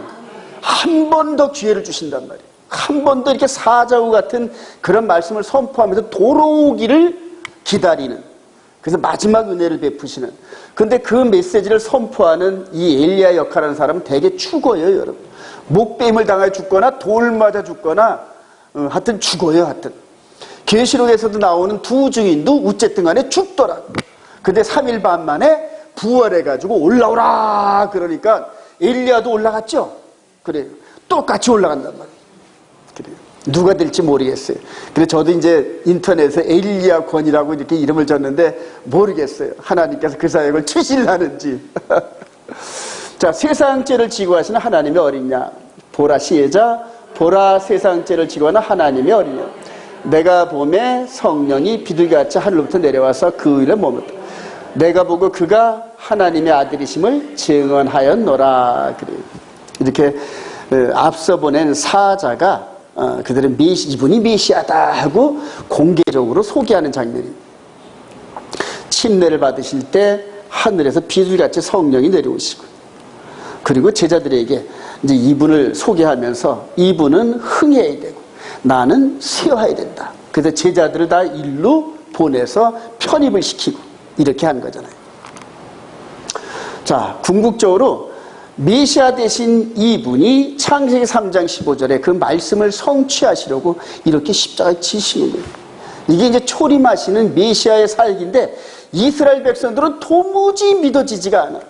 한 번 더 기회를 주신단 말이에요. 한 번 더 이렇게 사자후 같은 그런 말씀을 선포하면서 돌아오기를 기다리는. 그래서 마지막 은혜를 베푸시는. 근데 그 메시지를 선포하는 이 엘리야 역할하는 사람은 되게 죽어요, 여러분. 목베임을 당해 죽거나 돌 맞아 죽거나 하여튼 죽어요, 하여튼. 계시록에서도 나오는 두 증인도 어쨌든 간에 죽더라고. 근데 3일 반 만에 부활해가지고 올라오라 그러니까 엘리야도 올라갔죠. 그래요. 똑같이 올라간단 말이에요. 그래요. 누가 될지 모르겠어요. 그래서 저도 이제 인터넷에 엘리야 권이라고 이렇게 이름을 줬는데 모르겠어요. 하나님께서 그 사역을 추실라는지. 자, 세상죄를 지고 하시는 하나님의 어린 양. 보라 시혜자, 보라 세상죄를 지고 하는 하나님의 어린 양. 내가 봄에 성령이 비둘기같이 하늘로부터 내려와서 그 위를 머물렀다. 내가 보고 그가 하나님의 아들이심을 증언하였노라. 그래요. 이렇게 앞서 보낸 사자가 그들은 이분이 메시아다 하고 공개적으로 소개하는 장면입니다. 침례를 받으실 때 하늘에서 비둘기같이 성령이 내려오시고, 그리고 제자들에게 이제 이분을 소개하면서 이분은 흥해야 되고 나는 쇠해야 된다. 그래서 제자들을 다 일로 보내서 편입을 시키고 이렇게 한 거잖아요. 자, 궁극적으로 메시아 되신 이분이 창세기 3장 15절에 그 말씀을 성취하시려고 이렇게 십자가에 지시는 거예요. 이게 이제 초림하시는 메시아의 사역인데 이스라엘 백성들은 도무지 믿어지지가 않아.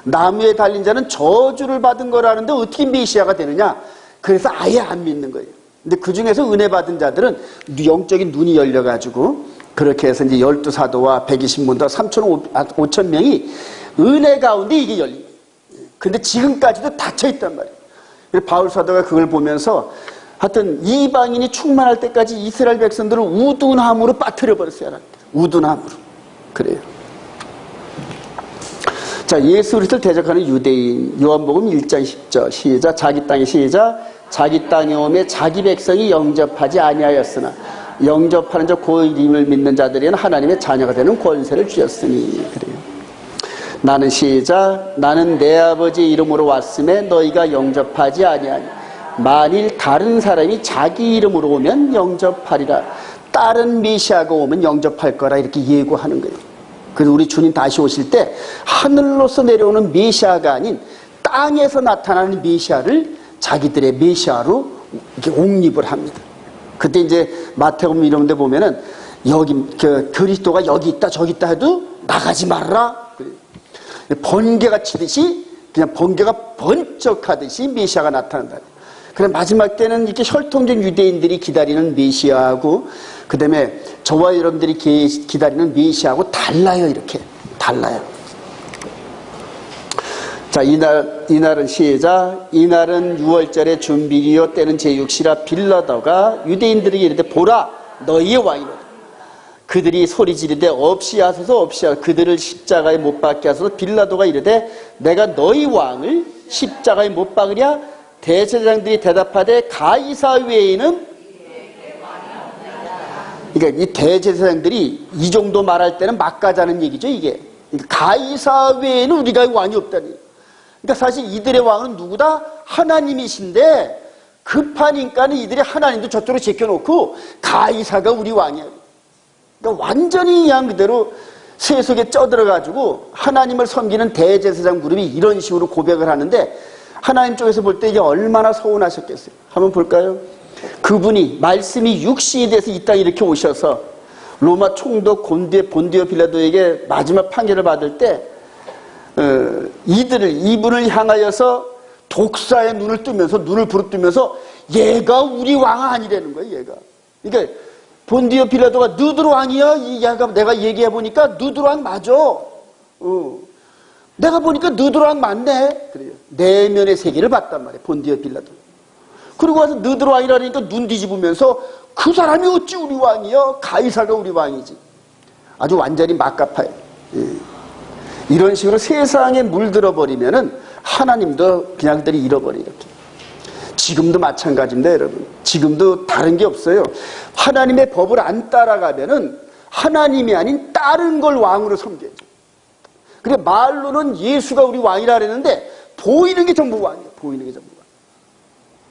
나무에 달린 자는 저주를 받은 거라는데 어떻게 메시아가 되느냐? 그래서 아예 안 믿는 거예요. 근데 그 중에서 은혜 받은 자들은 영적인 눈이 열려가지고 그렇게 해서 이제 12사도와 120문도 3,500 명이 은혜 가운데 이게 열린 거예요. 근데 지금까지도 닫혀있단 말이에요. 그래서 바울 사도가 그걸 보면서 하여튼 이방인이 충만할 때까지 이스라엘 백성들을 우둔함으로 빠뜨려 버렸어요. 우둔함으로. 그래요. 자, 예수 그리스도를 대적하는 유대인. 요한복음 1장 10절 시작. 자기 땅에 시작. 자기 땅에 오매 자기 백성이 영접하지 아니하였으나 영접하는 자 그 이름을 믿는 자들에게는 하나님의 자녀가 되는 권세를 주셨으니. 그래요. 나는 시작. 나는 내 아버지 이름으로 왔음에 너희가 영접하지 아니하니 만일 다른 사람이 자기 이름으로 오면 영접하리라. 다른 메시아가 오면 영접할 거라 이렇게 예고하는 거예요. 그래서 우리 주님 다시 오실 때 하늘로서 내려오는 메시아가 아닌 땅에서 나타나는 메시아를 자기들의 메시아로 이렇게 옹립을 합니다. 그때 이제 마태복음 이런 데 보면은 여기 그리스도가 여기 있다 저기 있다 해도 나가지 말라. 번개가 치듯이 그냥 번개가 번쩍하듯이 메시아가 나타난다. 그래 마지막 때는 이렇게 혈통적 유대인들이 기다리는 메시아하고 그 다음에 저와 여러분들이 기다리는 메시아하고 달라요. 이렇게 달라요. 자, 이날은 시작. 이날은 6월절의 준비기요 때는 제6시라 빌라도가 유대인들에게 이르되 보라 너희의 왕이로다. 그들이 소리 지르되 없이 하소서 없이 하소서. 그들을 십자가에 못 박게 하소서. 빌라도가 이르되 내가 너희 왕을 십자가에 못 박으랴. 대제사장들이 대답하되 가이사 외에는, 그러니까 이 대제사장들이 이 정도 말할 때는 막가자는 얘기죠. 이게 그러니까 가이사 외에는 우리가 왕이 없다니. 그러니까 사실 이들의 왕은 누구다? 하나님이신데 급하니까는 이들이 하나님도 저쪽으로 제껴놓고 가이사가 우리 왕이야. 그러니까 완전히 그냥 그대로 세속에 쪄들어가지고 하나님을 섬기는 대제사장 그룹이 이런 식으로 고백을 하는데 하나님 쪽에서 볼 때 이게 얼마나 서운하셨겠어요. 한번 볼까요? 그분이 말씀이 육신이 돼서 이 땅에 이렇게 오셔서 로마 총독 본디오 빌라도에게 마지막 판결을 받을 때 이분을 향하여서 독사의 눈을 뜨면서 눈을 부릅뜨면서 얘가 우리 왕 아니라는 거예요. 얘가. 그러니까 본디오 빌라도가 너들 왕이야? 얘가 내가 얘기해 보니까 너들 왕 맞아. 내가 보니까 너들 왕 맞네. 그래요. 내면의 세계를 봤단 말이에요. 본디오 빌라도. 그리고 와서 너들 왕이라니까 눈 뒤집으면서 그 사람이 어찌 우리 왕이야? 가이사가 우리 왕이지. 아주 완전히 막가파요. 이런 식으로 세상에 물들어 버리면은 하나님도 그냥 그들이 잃어버려. 이렇게. 지금도 마찬가지입니다, 여러분. 지금도 다른 게 없어요. 하나님의 법을 안 따라가면은 하나님이 아닌 다른 걸 왕으로 섬겨야죠. 그래 말로는 예수가 우리 왕이라 그랬는데 보이는 게 전부 왕이에요. 보이는 게 전부 왕.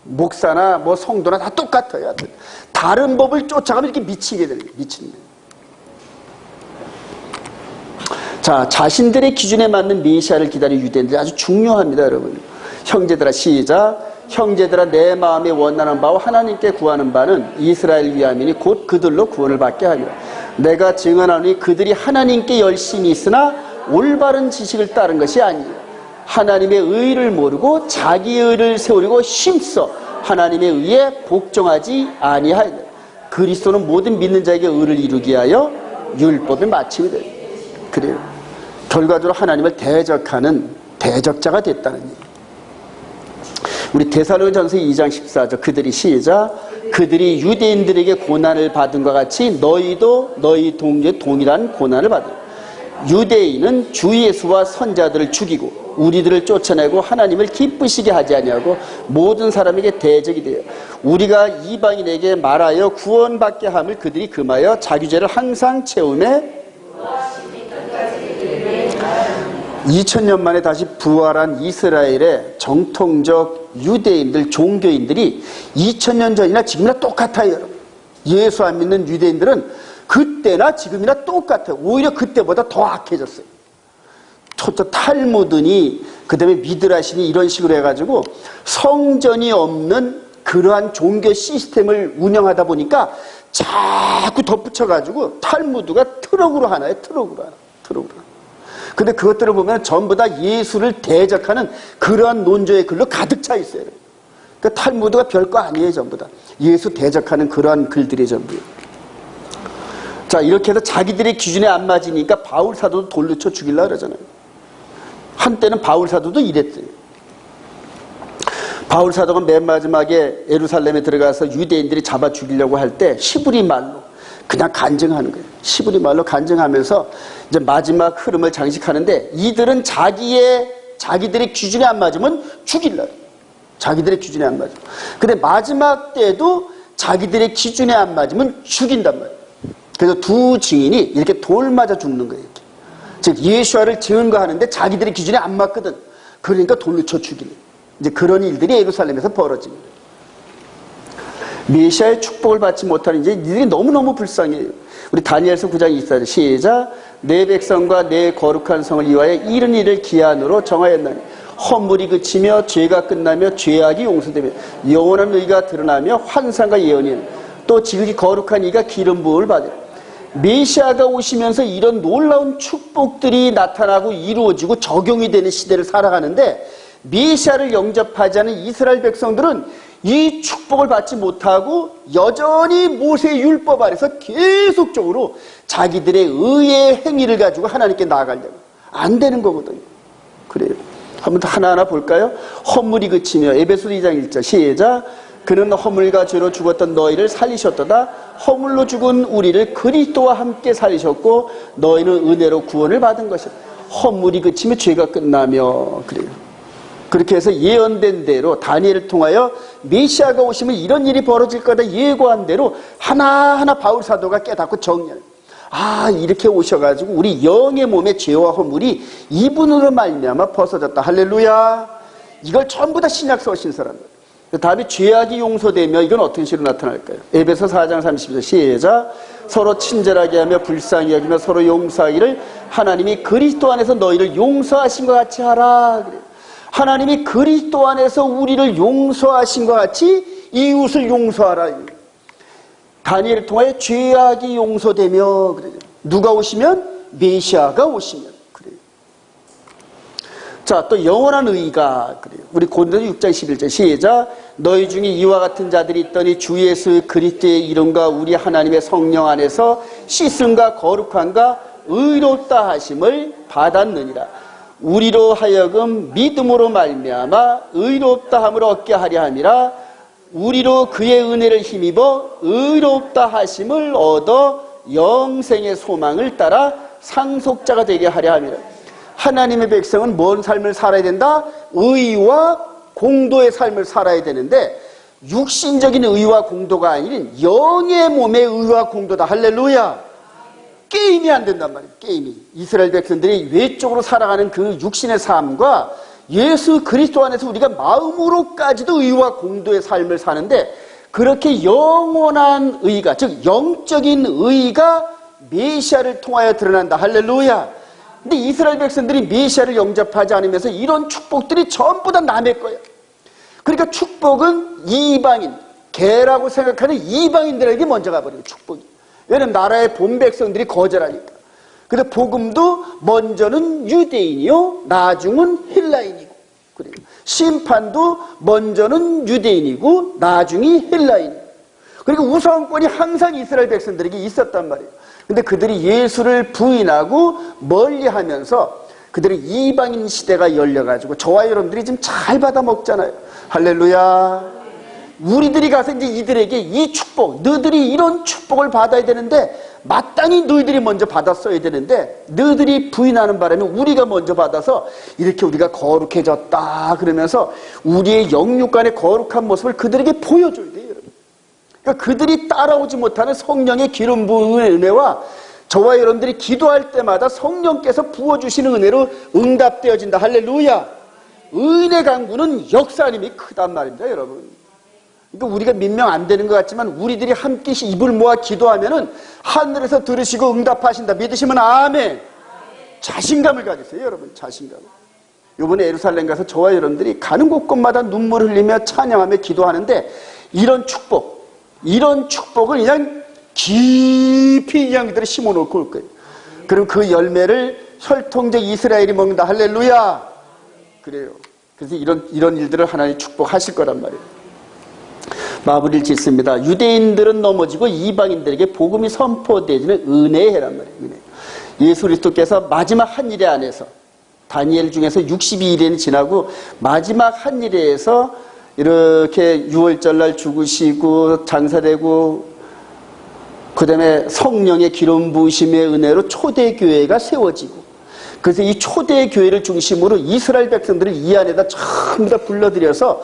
목사나 뭐 성도나 다 똑같아요. 다른 법을 쫓아가면 이렇게 미치게 되는 거예요. 미치는 거예요. 자, 자신들의 기준에 맞는 메시아를 기다리는 유대인들이 아주 중요합니다, 여러분. 형제들아, 시작. 형제들아, 내 마음에 원하는 바와 하나님께 구하는 바는 이스라엘 위함이니 곧 그들로 구원을 받게 하리라. 내가 증언하노니 그들이 하나님께 열심히 있으나 올바른 지식을 따른 것이 아니에요. 하나님의 의를 모르고 자기 의를 세우려고 힘써 하나님의 의에 복종하지 아니하였다. 그리스도는 모든 믿는 자에게 의를 이루게 하여 율법에 마치게 됩니다. 그래요. 결과적으로 하나님을 대적하는 대적자가 됐다는 얘기예요. 우리 데살로니가전서 2장 14절 그들이 시작. 그들이 유대인들에게 고난을 받은 것 같이 너희도 너희 동료의 동일한 고난을 받으라. 유대인은 주 예수와 선자들을 죽이고 우리들을 쫓아내고 하나님을 기쁘시게 하지 아니하고 모든 사람에게 대적이 되어 우리가 이방인에게 말하여 구원받게 함을 그들이 금하여 자기 죄를 항상 채우매 2000년 만에 다시 부활한 이스라엘의 정통적 유대인들, 종교인들이 2000년 전이나 지금이나 똑같아요. 여러분. 예수 안 믿는 유대인들은 그때나 지금이나 똑같아요. 오히려 그때보다 더 악해졌어요. 탈무드니 그 다음에 미드라시니 이런 식으로 해가지고 성전이 없는 그러한 종교 시스템을 운영하다 보니까 자꾸 덧붙여가지고 탈무드가 트럭으로 하나요. 트럭으로 하나. 근데 그것들을 보면 전부 다 예수를 대적하는 그러한 논조의 글로 가득 차 있어요. 그러니까 탈무드가 별거 아니에요. 전부 다. 예수 대적하는 그러한 글들이 전부예요. 자, 이렇게 해서 자기들의 기준에 안 맞으니까 바울 사도도 돌로 쳐 죽이려고 그러잖아요. 한때는 바울 사도도 이랬어요. 바울 사도가 맨 마지막에 예루살렘에 들어가서 유대인들이 잡아 죽이려고 할 때 히브리 말로 그냥 간증하는 거예요. 히브리 말로 간증하면서 이제 마지막 흐름을 장식하는데 이들은 자기들의 기준에 안 맞으면 죽이려고 해요. 자기들의 기준에 안 맞으면. 근데 마지막 때도 자기들의 기준에 안 맞으면 죽인단 말이에요. 그래서 두 증인이 이렇게 돌 맞아 죽는 거예요. 이렇게. 즉 예수와를 증거하는데 자기들의 기준에 안 맞거든. 그러니까 돌로 쳐 죽이는. 이제 그런 일들이 예루살렘에서 벌어집니다. 메시아의 축복을 받지 못하는 이제 이들이 너무너무 불쌍해요. 우리 다니엘서 9장 24절 시작. 내 백성과 내 거룩한 성을 위하여 이른 일을 기한으로 정하였나니 허물이 그치며 죄가 끝나며 죄악이 용서되며 영원한 의가 드러나며 환상과 예언이 또 지극히 거룩한 이가 기름 부음을 받으라. 메시아가 오시면서 이런 놀라운 축복들이 나타나고 이루어지고 적용이 되는 시대를 살아가는데 메시아를 영접하지 않은 이스라엘 백성들은 이 축복을 받지 못하고 여전히 모세의 율법 아래서 계속적으로 자기들의 의의 행위를 가지고 하나님께 나아가려고 안 되는 거거든요. 그래요. 한번 하나하나 볼까요? 허물이 그치며 에베소 2장 1절 시작. 그는 허물과 죄로 죽었던 너희를 살리셨도다. 허물로 죽은 우리를 그리스도와 함께 살리셨고 너희는 은혜로 구원을 받은 것이다. 허물이 그치며 죄가 끝나며 그래요. 그렇게 해서 예언된 대로 다니엘을 통하여 메시아가 오시면 이런 일이 벌어질 거다 예고한 대로 하나하나 바울 사도가 깨닫고 정리해요. 아, 이렇게 오셔가지고 우리 영의 몸의 죄와 허물이 이분으로 말미암아 벗어졌다. 할렐루야. 이걸 전부 다 신약서 오신 사람들. 다음에 죄악이 용서되며 이건 어떤 식으로 나타날까요? 에베소 4장 30절 시작. 서로 친절하게 하며 불쌍히 여기며 서로 용서하기를 하나님이 그리스도 안에서 너희를 용서하신 것 같이 하라. 그래요. 하나님이 그리스도 안에서 우리를 용서하신 것 같이 이웃을 용서하라. 다니엘을 통하여 죄악이 용서되며 그래요. 누가 오시면? 메시아가 오시면 그래요. 자, 또 영원한 의가 그래요. 우리 고린도서 6장 11절 시작. 너희 중에 이와 같은 자들이 있더니 주 예수 그리스도의 이름과 우리 하나님의 성령 안에서 씻음과 거룩함과 의롭다 하심을 받았느니라. 우리로 하여금 믿음으로 말미암아 의롭다 함을 얻게 하려 함이라. 우리로 그의 은혜를 힘입어 의롭다 하심을 얻어 영생의 소망을 따라 상속자가 되게 하려 함이라. 하나님의 백성은 뭔 삶을 살아야 된다? 의와 공도의 삶을 살아야 되는데 육신적인 의와 공도가 아닌 영의 몸의 의와 공도다. 할렐루야. 게임이 안 된단 말이에요. 게임이. 이스라엘 백성들이 외적으로 살아가는 그 육신의 삶과 예수 그리스도 안에서 우리가 마음으로까지도 의와 공도의 삶을 사는데 그렇게 영원한 의가, 즉 영적인 의가 메시아를 통하여 드러난다. 할렐루야. 근데 이스라엘 백성들이 메시아를 영접하지 않으면서 이런 축복들이 전부 다 남의 거예요. 그러니까 축복은 이방인, 개라고 생각하는 이방인들에게 먼저 가버려요. 축복이. 왜냐면 나라의 본 백성들이 거절하니까. 그래서 복음도 먼저는 유대인이요, 나중은 헬라인이고. 그래요. 심판도 먼저는 유대인이고 나중이 헬라인이고. 그리고 우선권이 항상 이스라엘 백성들에게 있었단 말이에요. 근데 그들이 예수를 부인하고 멀리하면서 그들의 이방인 시대가 열려가지고 저와 여러분들이 지금 잘 받아 먹잖아요. 할렐루야. 우리들이 가서 이제 이들에게 이 축복, 너희들이 이런 축복을 받아야 되는데 마땅히 너희들이 먼저 받았어야 되는데 너희들이 부인하는 바람에 우리가 먼저 받아서 이렇게 우리가 거룩해졌다 그러면서 우리의 영육간의 거룩한 모습을 그들에게 보여줘야 돼요, 여러분. 그러니까 그들이 따라오지 못하는 성령의 기름 부음의 은혜와 저와 여러분들이 기도할 때마다 성령께서 부어주시는 은혜로 응답되어진다. 할렐루야. 은혜 강구는 역사님이 크단 말입니다, 여러분. 그러니까 우리가 몇 명 안 되는 것 같지만 우리들이 함께 입을 모아 기도하면은 하늘에서 들으시고 응답하신다. 믿으시면 아멘. 자신감을 가지세요, 여러분. 자신감. 이번에 예루살렘 가서 저와 여러분들이 가는 곳곳마다 눈물 흘리며 찬양하며 기도하는데 이런 축복을 그냥 깊이 이 양들을 심어놓고 올 거예요. 그럼 그 열매를 혈통적 이스라엘이 먹는다. 할렐루야. 그래요. 그래서 이런 일들을 하나님 축복하실 거란 말이에요. 마무리를 짓습니다. 유대인들은 넘어지고 이방인들에게 복음이 선포되어지는 은혜의 해란 말이에요. 은혜. 예수 그리스도께서 마지막 한 일에 안에서 다니엘 중에서 62일이 지나고 마지막 한 일에서 이렇게 6월절날 죽으시고 장사되고 그 다음에 성령의 기름 부으심의 은혜로 초대교회가 세워지고 그래서 이 초대교회를 중심으로 이스라엘 백성들을 이 안에다 전부 다 불러들여서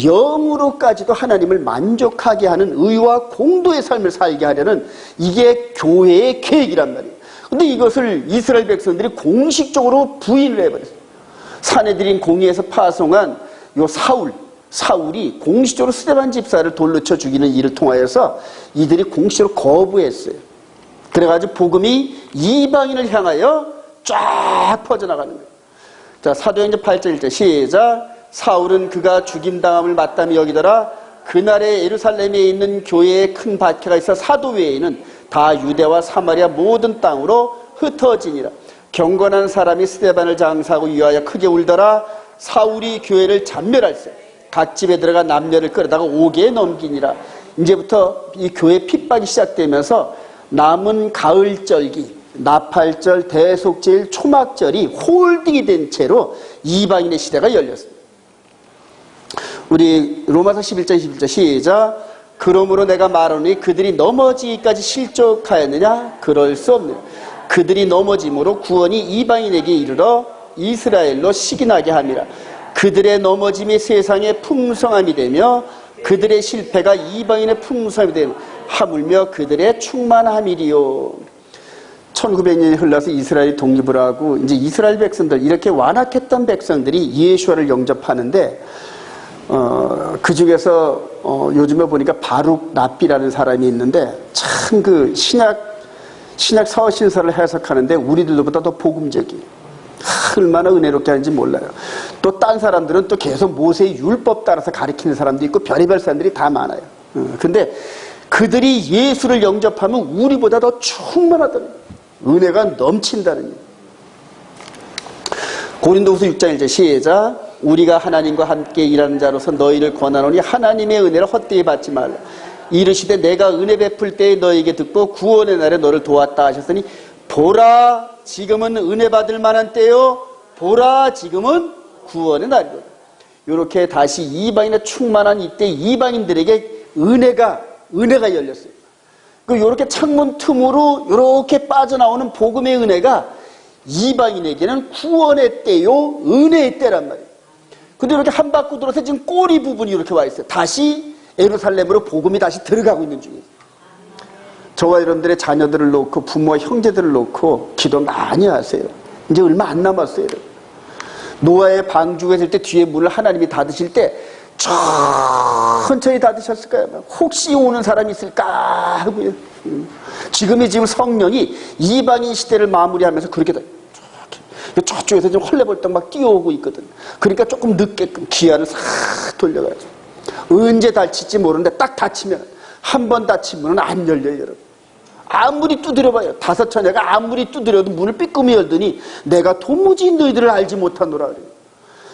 영으로까지도 하나님을 만족하게 하는 의와 공도의 삶을 살게 하려는 이게 교회의 계획이란 말이에요. 근데 이것을 이스라엘 백성들이 공식적으로 부인을 해버렸어요. 사내들인 공의에서 파송한 요 사울이 공식적으로 스데반 집사를 돌로 쳐 죽이는 일을 통하여서 이들이 공식적으로 거부했어요. 그래가지고 복음이 이방인을 향하여 쫙 퍼져나가는 거예요. 자, 사도행전 8절 1절 시작. 사울은 그가 죽임당함을 마땅히 여기더라. 그날에 예루살렘에 있는 교회에 큰 박해가 있어 사도 외에는 다 유대와 사마리아 모든 땅으로 흩어지니라. 경건한 사람이 스데반을 장사하고 위하여 크게 울더라. 사울이 교회를 잔멸할세. 각 집에 들어가 남녀를 끌어다가 옥에 넘기니라. 이제부터 이 교회 핍박이 시작되면서 남은 가을절기, 나팔절, 대속제일, 초막절이 홀딩이 된 채로 이방인의 시대가 열렸습니다. 우리 로마서 11장 11절 시작. 그러므로 내가 말하노니 그들이 넘어지기까지 실족하였느냐? 그럴 수 없느냐. 그들이 넘어짐으로 구원이 이방인에게 이르러 이스라엘로 시기나게 함이라. 그들의 넘어짐이 세상의 풍성함이 되며 그들의 실패가 이방인의 풍성함이 되며 하물며 그들의 충만함이리요. 1900년이 흘러서 이스라엘이 독립을 하고 이제 이스라엘 백성들, 이렇게 완악했던 백성들이 예수와를 영접하는데 그 중에서 요즘에 보니까 바룩 납비라는 사람이 있는데 참 그 신약 서신서를 해석하는데 우리들보다 더 복음적이에요. 얼마나 은혜롭게 하는지 몰라요. 또 딴 사람들은 또 계속 모세의 율법 따라서 가르치는 사람도 있고 별의별 사람들이 다 많아요. 근데 그들이 예수를 영접하면 우리보다 더 충만하다는, 은혜가 넘친다는 일. 고린도후서 6장 1절 시작. 우리가 하나님과 함께 일하는 자로서 너희를 권하노니 하나님의 은혜를 헛되이 받지 말라. 이르시되 내가 은혜 베풀 때에 너희에게 듣고 구원의 날에 너를 도왔다 하셨으니 보라 지금은 은혜 받을 만한 때요, 보라 지금은 구원의 날이로다. 이렇게 다시 이방인의 충만한 이때 이방인들에게 은혜가 열렸어요. 이렇게 창문 틈으로 이렇게 빠져나오는 복음의 은혜가 이방인에게는 구원의 때요, 은혜의 때란 말이에요. 근데 이렇게 한 바퀴 돌아서 지금 꼬리 부분이 이렇게 와 있어요. 다시 예루살렘으로 복음이 다시 들어가고 있는 중이에요. 저와 여러분들의 자녀들을 놓고 부모와 형제들을 놓고 기도 많이 하세요. 이제 얼마 안 남았어요. 노아의 방주가 있을 때 뒤에 문을 하나님이 닫으실 때 천천히 닫으셨을까요? 혹시 오는 사람이 있을까 하고요. 지금 성령이 이방인 시대를 마무리하면서 그렇게 저쪽에서 좀 헐레벌떡 막 뛰어오고 있거든. 그러니까 조금 늦게끔 기한을 싹 돌려가야죠. 언제 닫힐지 모르는데 딱 닫히면, 한 번 닫히면 안 열려요, 여러분. 아무리 두드려봐요. 다섯 처녀가 아무리 두드려도 문을 삐끔히 열더니 내가 도무지 너희들을 알지 못하노라 그래요.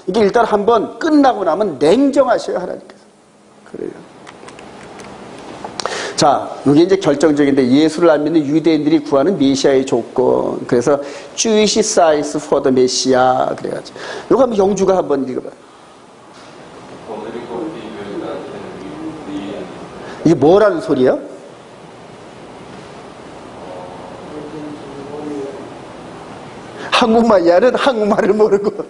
이게 일단 한번 끝나고 나면 냉정하셔요, 하나님께서. 그래요. 자, 이게 이제 결정적인데, 예수를 안 믿는 유대인들이 구하는 메시아의 조건. 그래서 Jewish signs for the Messiah 그래가지고 이거 한번 영주가 한번 읽어봐요. 이게 뭐라는 소리예요? 한국말이야는 한국말을 모르고.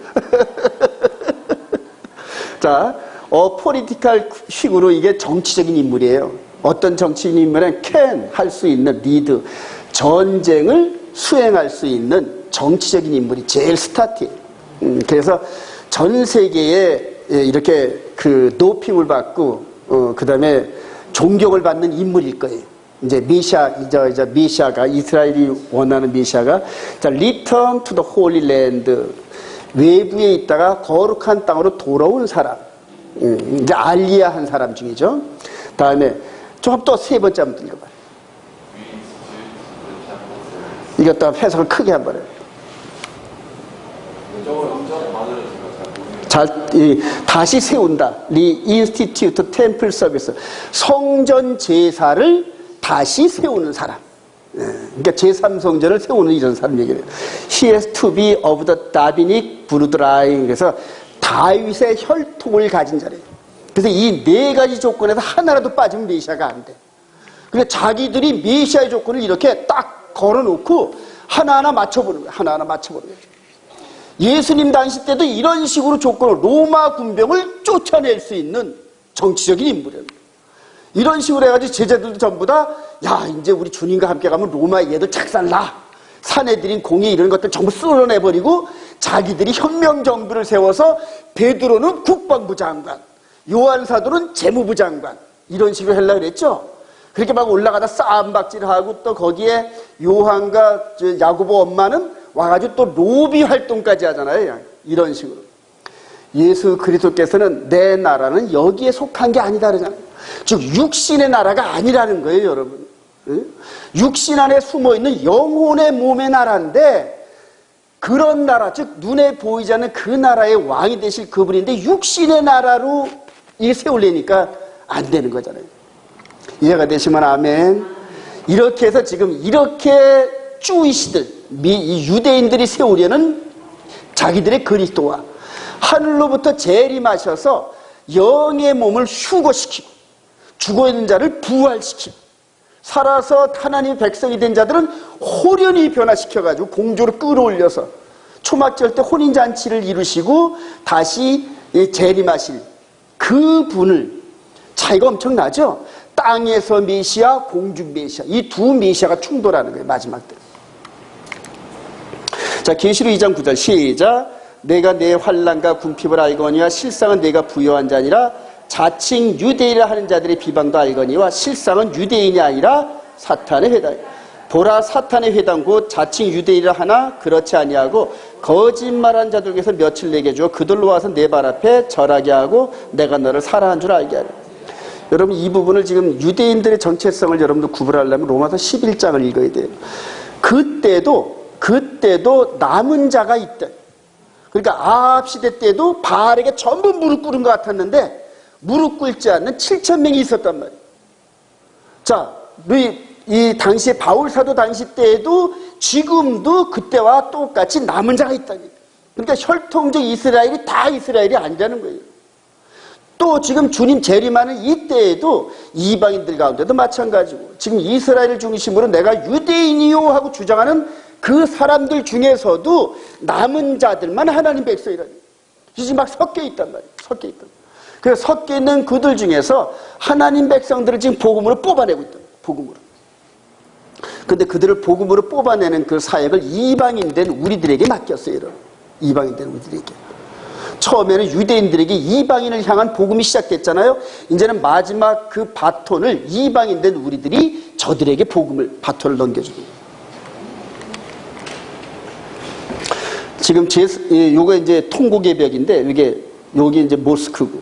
자, 포리티컬 식으로 이게 정치적인 인물이에요. 어떤 정치인 인물은 can 할 수 있는 리드, 전쟁을 수행할 수 있는 정치적인 인물이 제일 스타트예요. 그래서 전 세계에 이렇게 그 높임을 받고 그 다음에 존경을 받는 인물일 거예요. 이제 메시아가 이스라엘이 원하는 메시아가 return to the Holy Land, 외부에 있다가 거룩한 땅으로 돌아온 사람, 이제 알리야한 사람 중이죠. 다음에 좀 또 세 번째 한번 읽어봐요. 이것도 해석을 크게 한번 해요. 다시 세운다. Reinstitute Temple Service. 성전 제사를 다시 세우는 사람. 그러니까 제3성전을 세우는 이런 사람 얘기예요. He has to be of the Davidic bloodline. 그래서 다윗의 혈통을 가진 자래요. 그래서 이 네 가지 조건에서 하나라도 빠지면 메시아가 안 돼. 그러니까 자기들이 메시아의 조건을 이렇게 딱 걸어놓고 하나하나 맞춰보는 거예요. 하나하나 맞춰보는 거예요. 예수님 당시 때도 이런 식으로 조건을, 로마 군병을 쫓아낼 수 있는 정치적인 인물이에요. 이런 식으로 해가지고 제자들도 전부 다, 야, 이제 우리 주님과 함께 가면 로마 얘들 착살나. 사내들인 공의 이런 것들 전부 쓸어내버리고 자기들이 혁명정부를 세워서 베드로는 국방부 장관, 요한 사도는 재무부 장관, 이런 식으로 하려고 그랬죠. 그렇게 막 올라가다 싸움박질하고 또 거기에 요한과 야고보 엄마는 와가지고 또 로비 활동까지 하잖아요. 이런 식으로. 예수 그리스도께서는 내 나라는 여기에 속한 게 아니다 그러잖아요. 즉 육신의 나라가 아니라는 거예요, 여러분. 육신 안에 숨어있는 영혼의 몸의 나라인데, 그런 나라, 즉 눈에 보이지 않는 그 나라의 왕이 되실 그분인데 육신의 나라로 이게 세우려니까 안 되는 거잖아요. 이해가 되시면 아멘. 이렇게 해서 지금 이렇게 주이시들, 이 유대인들이 세우려는 자기들의 그리스도와 하늘로부터 재림하셔서 영의 몸을 휴거시키고 죽어있는 자를 부활시키고 살아서 하나님의 백성이 된 자들은 호련히 변화시켜가지고 공주로 끌어올려서 초막절 때 혼인잔치를 이루시고 다시 재림하실 그 분을, 차이가 엄청나죠? 땅에서 메시아, 공중 메시아, 이 두 메시아가 충돌하는 거예요, 마지막 때. 자, 계시록 2장 9절 시작. 내가 내 환난과 궁핍을 알거니와 실상은 내가 부여한 자니라. 자칭 유대인이라 하는 자들의 비방도 알거니와 실상은 유대인이 아니라 사탄의 회다요. 보라 사탄의 회당 곧 자칭 유대인이라 하나 그렇지 아니하고 거짓말한 자들에게서 며칠 내게 주어 그들로 와서 내 발 앞에 절하게 하고 내가 너를 사랑한 줄 알게 하리. 여러분 이 부분을 지금 유대인들의 정체성을 여러분들 구분하려면 로마서 11장을 읽어야 돼요. 그때도 남은 자가 있다. 그러니까 아합 시대 때도 바알에게 전부 무릎 꿇은 것 같았는데 무릎 꿇지 않는 7,000명이 있었단 말이에요. 자, 이 당시에 바울 사도 당시 때에도 지금도 그때와 똑같이 남은 자가 있다니. 그러니까 혈통적 이스라엘이 다 이스라엘이 아니라는 거예요. 또 지금 주님 재림하는 이때에도 이방인들 가운데도 마찬가지고 지금 이스라엘을 중심으로 내가 유대인이요 하고 주장하는 그 사람들 중에서도 남은 자들만 하나님 백성이라니. 이제 막 섞여 있단 말이에요. 섞여 있단 말이에요. 그래서 섞여 있는 그들 중에서 하나님 백성들을 지금 복음으로 뽑아내고 있다. 복음으로. 근데 그들을 복음으로 뽑아내는 그 사역을 이방인 된 우리들에게 맡겼어요. 여러분. 이방인 된 우리들에게. 처음에는 유대인들에게 이방인을 향한 복음이 시작됐잖아요. 이제는 마지막 그 바톤을 이방인 된 우리들이 저들에게 바톤을 넘겨주는 거예요. 지금 요거 이제 통곡의 벽인데 여기 이제 모스크고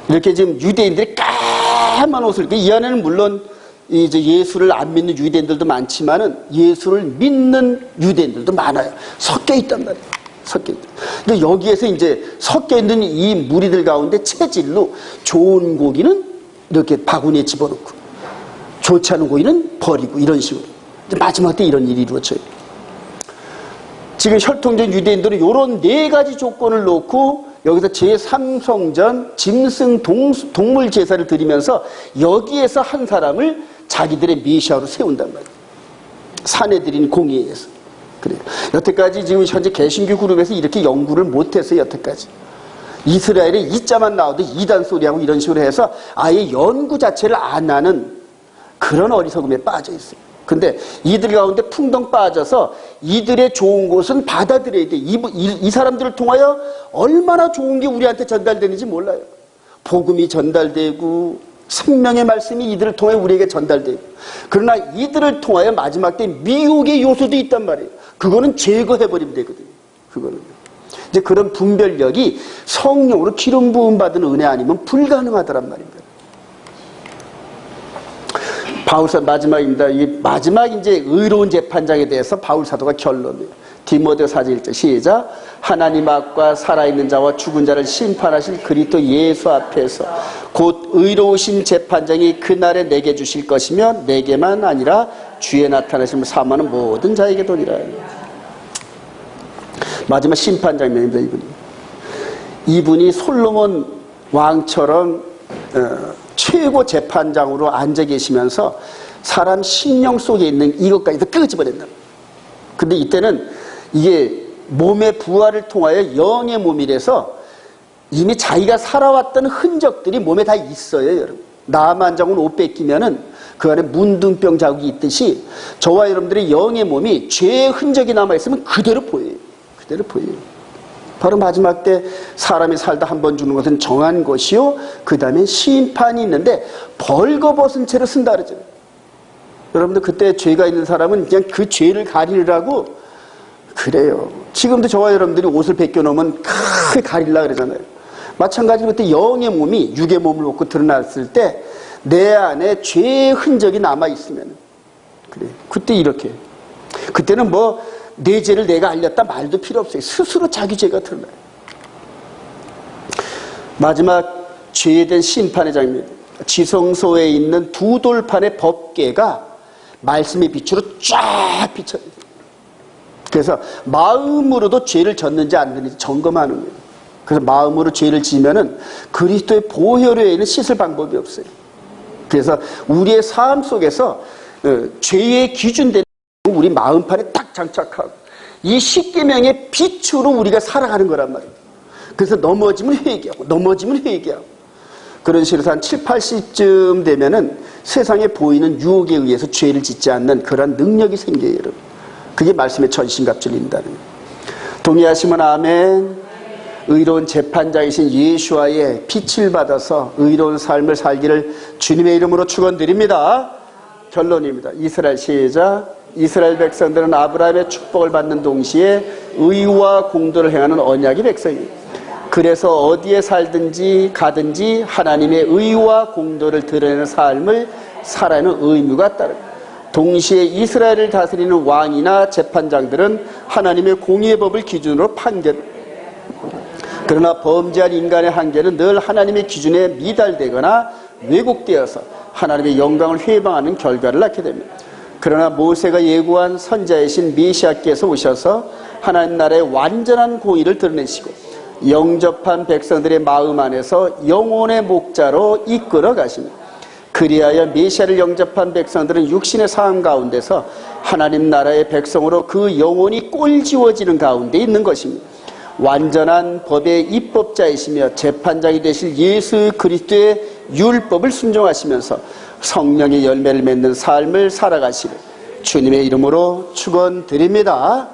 이렇게 지금 유대인들이 까만 옷을 입고 이 안에는 물론 이제 예수를 안 믿는 유대인들도 많지만은 예수를 믿는 유대인들도 많아요. 섞여 있단 말이에요. 섞여 있다. 그러니까 여기에서 이제 섞여 있는 이 무리들 가운데 체질로 좋은 고기는 이렇게 바구니에 집어넣고 좋지 않은 고기는 버리고 이런 식으로 마지막 때 이런 일이 이루어져요. 지금 혈통적 유대인들은 이런 네 가지 조건을 놓고 여기서 제3성전 짐승 동물 제사를 드리면서 여기에서 한 사람을 자기들의 메시아로 세운단 말이에요. 사내들인 공의에 의해서. 그래요. 여태까지 지금 현재 개신교 그룹에서 이렇게 연구를 못했어요. 여태까지. 이스라엘에 이자만 나와도 이단 소리하고 이런 식으로 해서 아예 연구 자체를 안 하는 그런 어리석음에 빠져 있어요. 근데 이들 가운데 풍덩 빠져서 이들의 좋은 곳은 받아들여야 돼. 이 사람들을 통하여 얼마나 좋은 게 우리한테 전달되는지 몰라요. 복음이 전달되고 생명의 말씀이 이들을 통해 우리에게 전달되고 그러나 이들을 통하여 마지막 때 미혹의 요소도 있단 말이에요. 그거는 제거해버리면 되거든요. 그거는 이제 그런 분별력이 성령으로 기름 부음 받은 은혜 아니면 불가능하더란 말입니다. 바울사 마지막입니다. 이 마지막 이제 의로운 재판장에 대해서 바울 사도가 결론이에요. 디모데 4장 1절 시작. 하나님 앞과 살아있는 자와 죽은 자를 심판하실 그리스도 예수 앞에서 곧 의로우신 재판장이 그날에 내게 주실 것이며 내게만 아니라 주에 나타나심을 사모하는 모든 자에게 도리라. 마지막 심판장면입니다. 이분이 솔로몬 왕처럼 최고 재판장으로 앉아 계시면서 사람 심령 속에 있는 이것까지 다 끄집어낸다. 근데 이때는 이게 몸의 부활을 통하여 영의 몸이라서 이미 자기가 살아왔던 흔적들이 몸에 다 있어요, 여러분. 나만장은 옷 뺏기면은 그 안에 문둥병 자국이 있듯이 저와 여러분들의 영의 몸이 죄의 흔적이 남아있으면 그대로 보여요. 그대로 보여요. 바로 마지막 때 사람이 살다 한 번 죽는 것은 정한 것이요. 그 다음에 심판이 있는데 벌거벗은 채로 쓴다 그러잖아요. 여러분들 그때 죄가 있는 사람은 그냥 그 죄를 가리려고 그래요. 지금도 저와 여러분들이 옷을 벗겨놓으면 크게 가리려고 그러잖아요. 마찬가지로 그때 영의 몸이 육의 몸을 벗고 드러났을 때 내 안에 죄의 흔적이 남아있으면 그래요. 그때 이렇게 그때는 뭐 내 죄를 내가 알렸다 말도 필요 없어요. 스스로 자기 죄가 드러나요. 마지막 죄에 대한 심판의 장면. 지성소에 있는 두 돌판의 법궤가 말씀의 빛으로 쫙 비춰요. 그래서 마음으로도 죄를 졌는지 안 졌는지 점검하는 거예요. 그래서 마음으로 죄를 지면은 그리스도의 보혈에는 씻을 방법이 없어요. 그래서 우리의 삶 속에서 죄의 기준되는 우리 마음판에 딱 장착하고 이 십계명의 빛으로 우리가 살아가는 거란 말이에요. 그래서 넘어지면 회개하고 넘어지면 회개하고 그런 식으로 한 7, 80쯤 되면은 세상에 보이는 유혹에 의해서 죄를 짓지 않는 그런 능력이 생겨요, 여러분. 그게 말씀의 전신갑주입니다. 동의하시면 아멘. 의로운 재판장이신 예수와의 빛을 받아서 의로운 삶을 살기를 주님의 이름으로 축원드립니다. 결론입니다. 이스라엘 시혜자, 이스라엘 백성들은 아브라함의 축복을 받는 동시에 의와 공도를 행하는 언약의 백성입니다. 그래서 어디에 살든지 가든지 하나님의 의와 공도를 드러내는 삶을 살아야 하는 의무가 따릅니다. 동시에 이스라엘을 다스리는 왕이나 재판장들은 하나님의 공의의 법을 기준으로 판결합니다. 그러나 범죄한 인간의 한계는 늘 하나님의 기준에 미달되거나 왜곡되어서 하나님의 영광을 회방하는 결과를 낳게 됩니다. 그러나 모세가 예고한 선자이신 메시아께서 오셔서 하나님 나라의 완전한 공의를 드러내시고 영접한 백성들의 마음 안에서 영혼의 목자로 이끌어 가십니다. 그리하여 메시아를 영접한 백성들은 육신의 삶 가운데서 하나님 나라의 백성으로 그 영혼이 꼴지워지는 가운데 있는 것입니다. 완전한 법의 입법자이시며 재판장이 되실 예수 그리스도의 율법을 순종하시면서 성령의 열매를 맺는 삶을 살아가시길 주님의 이름으로 축원드립니다.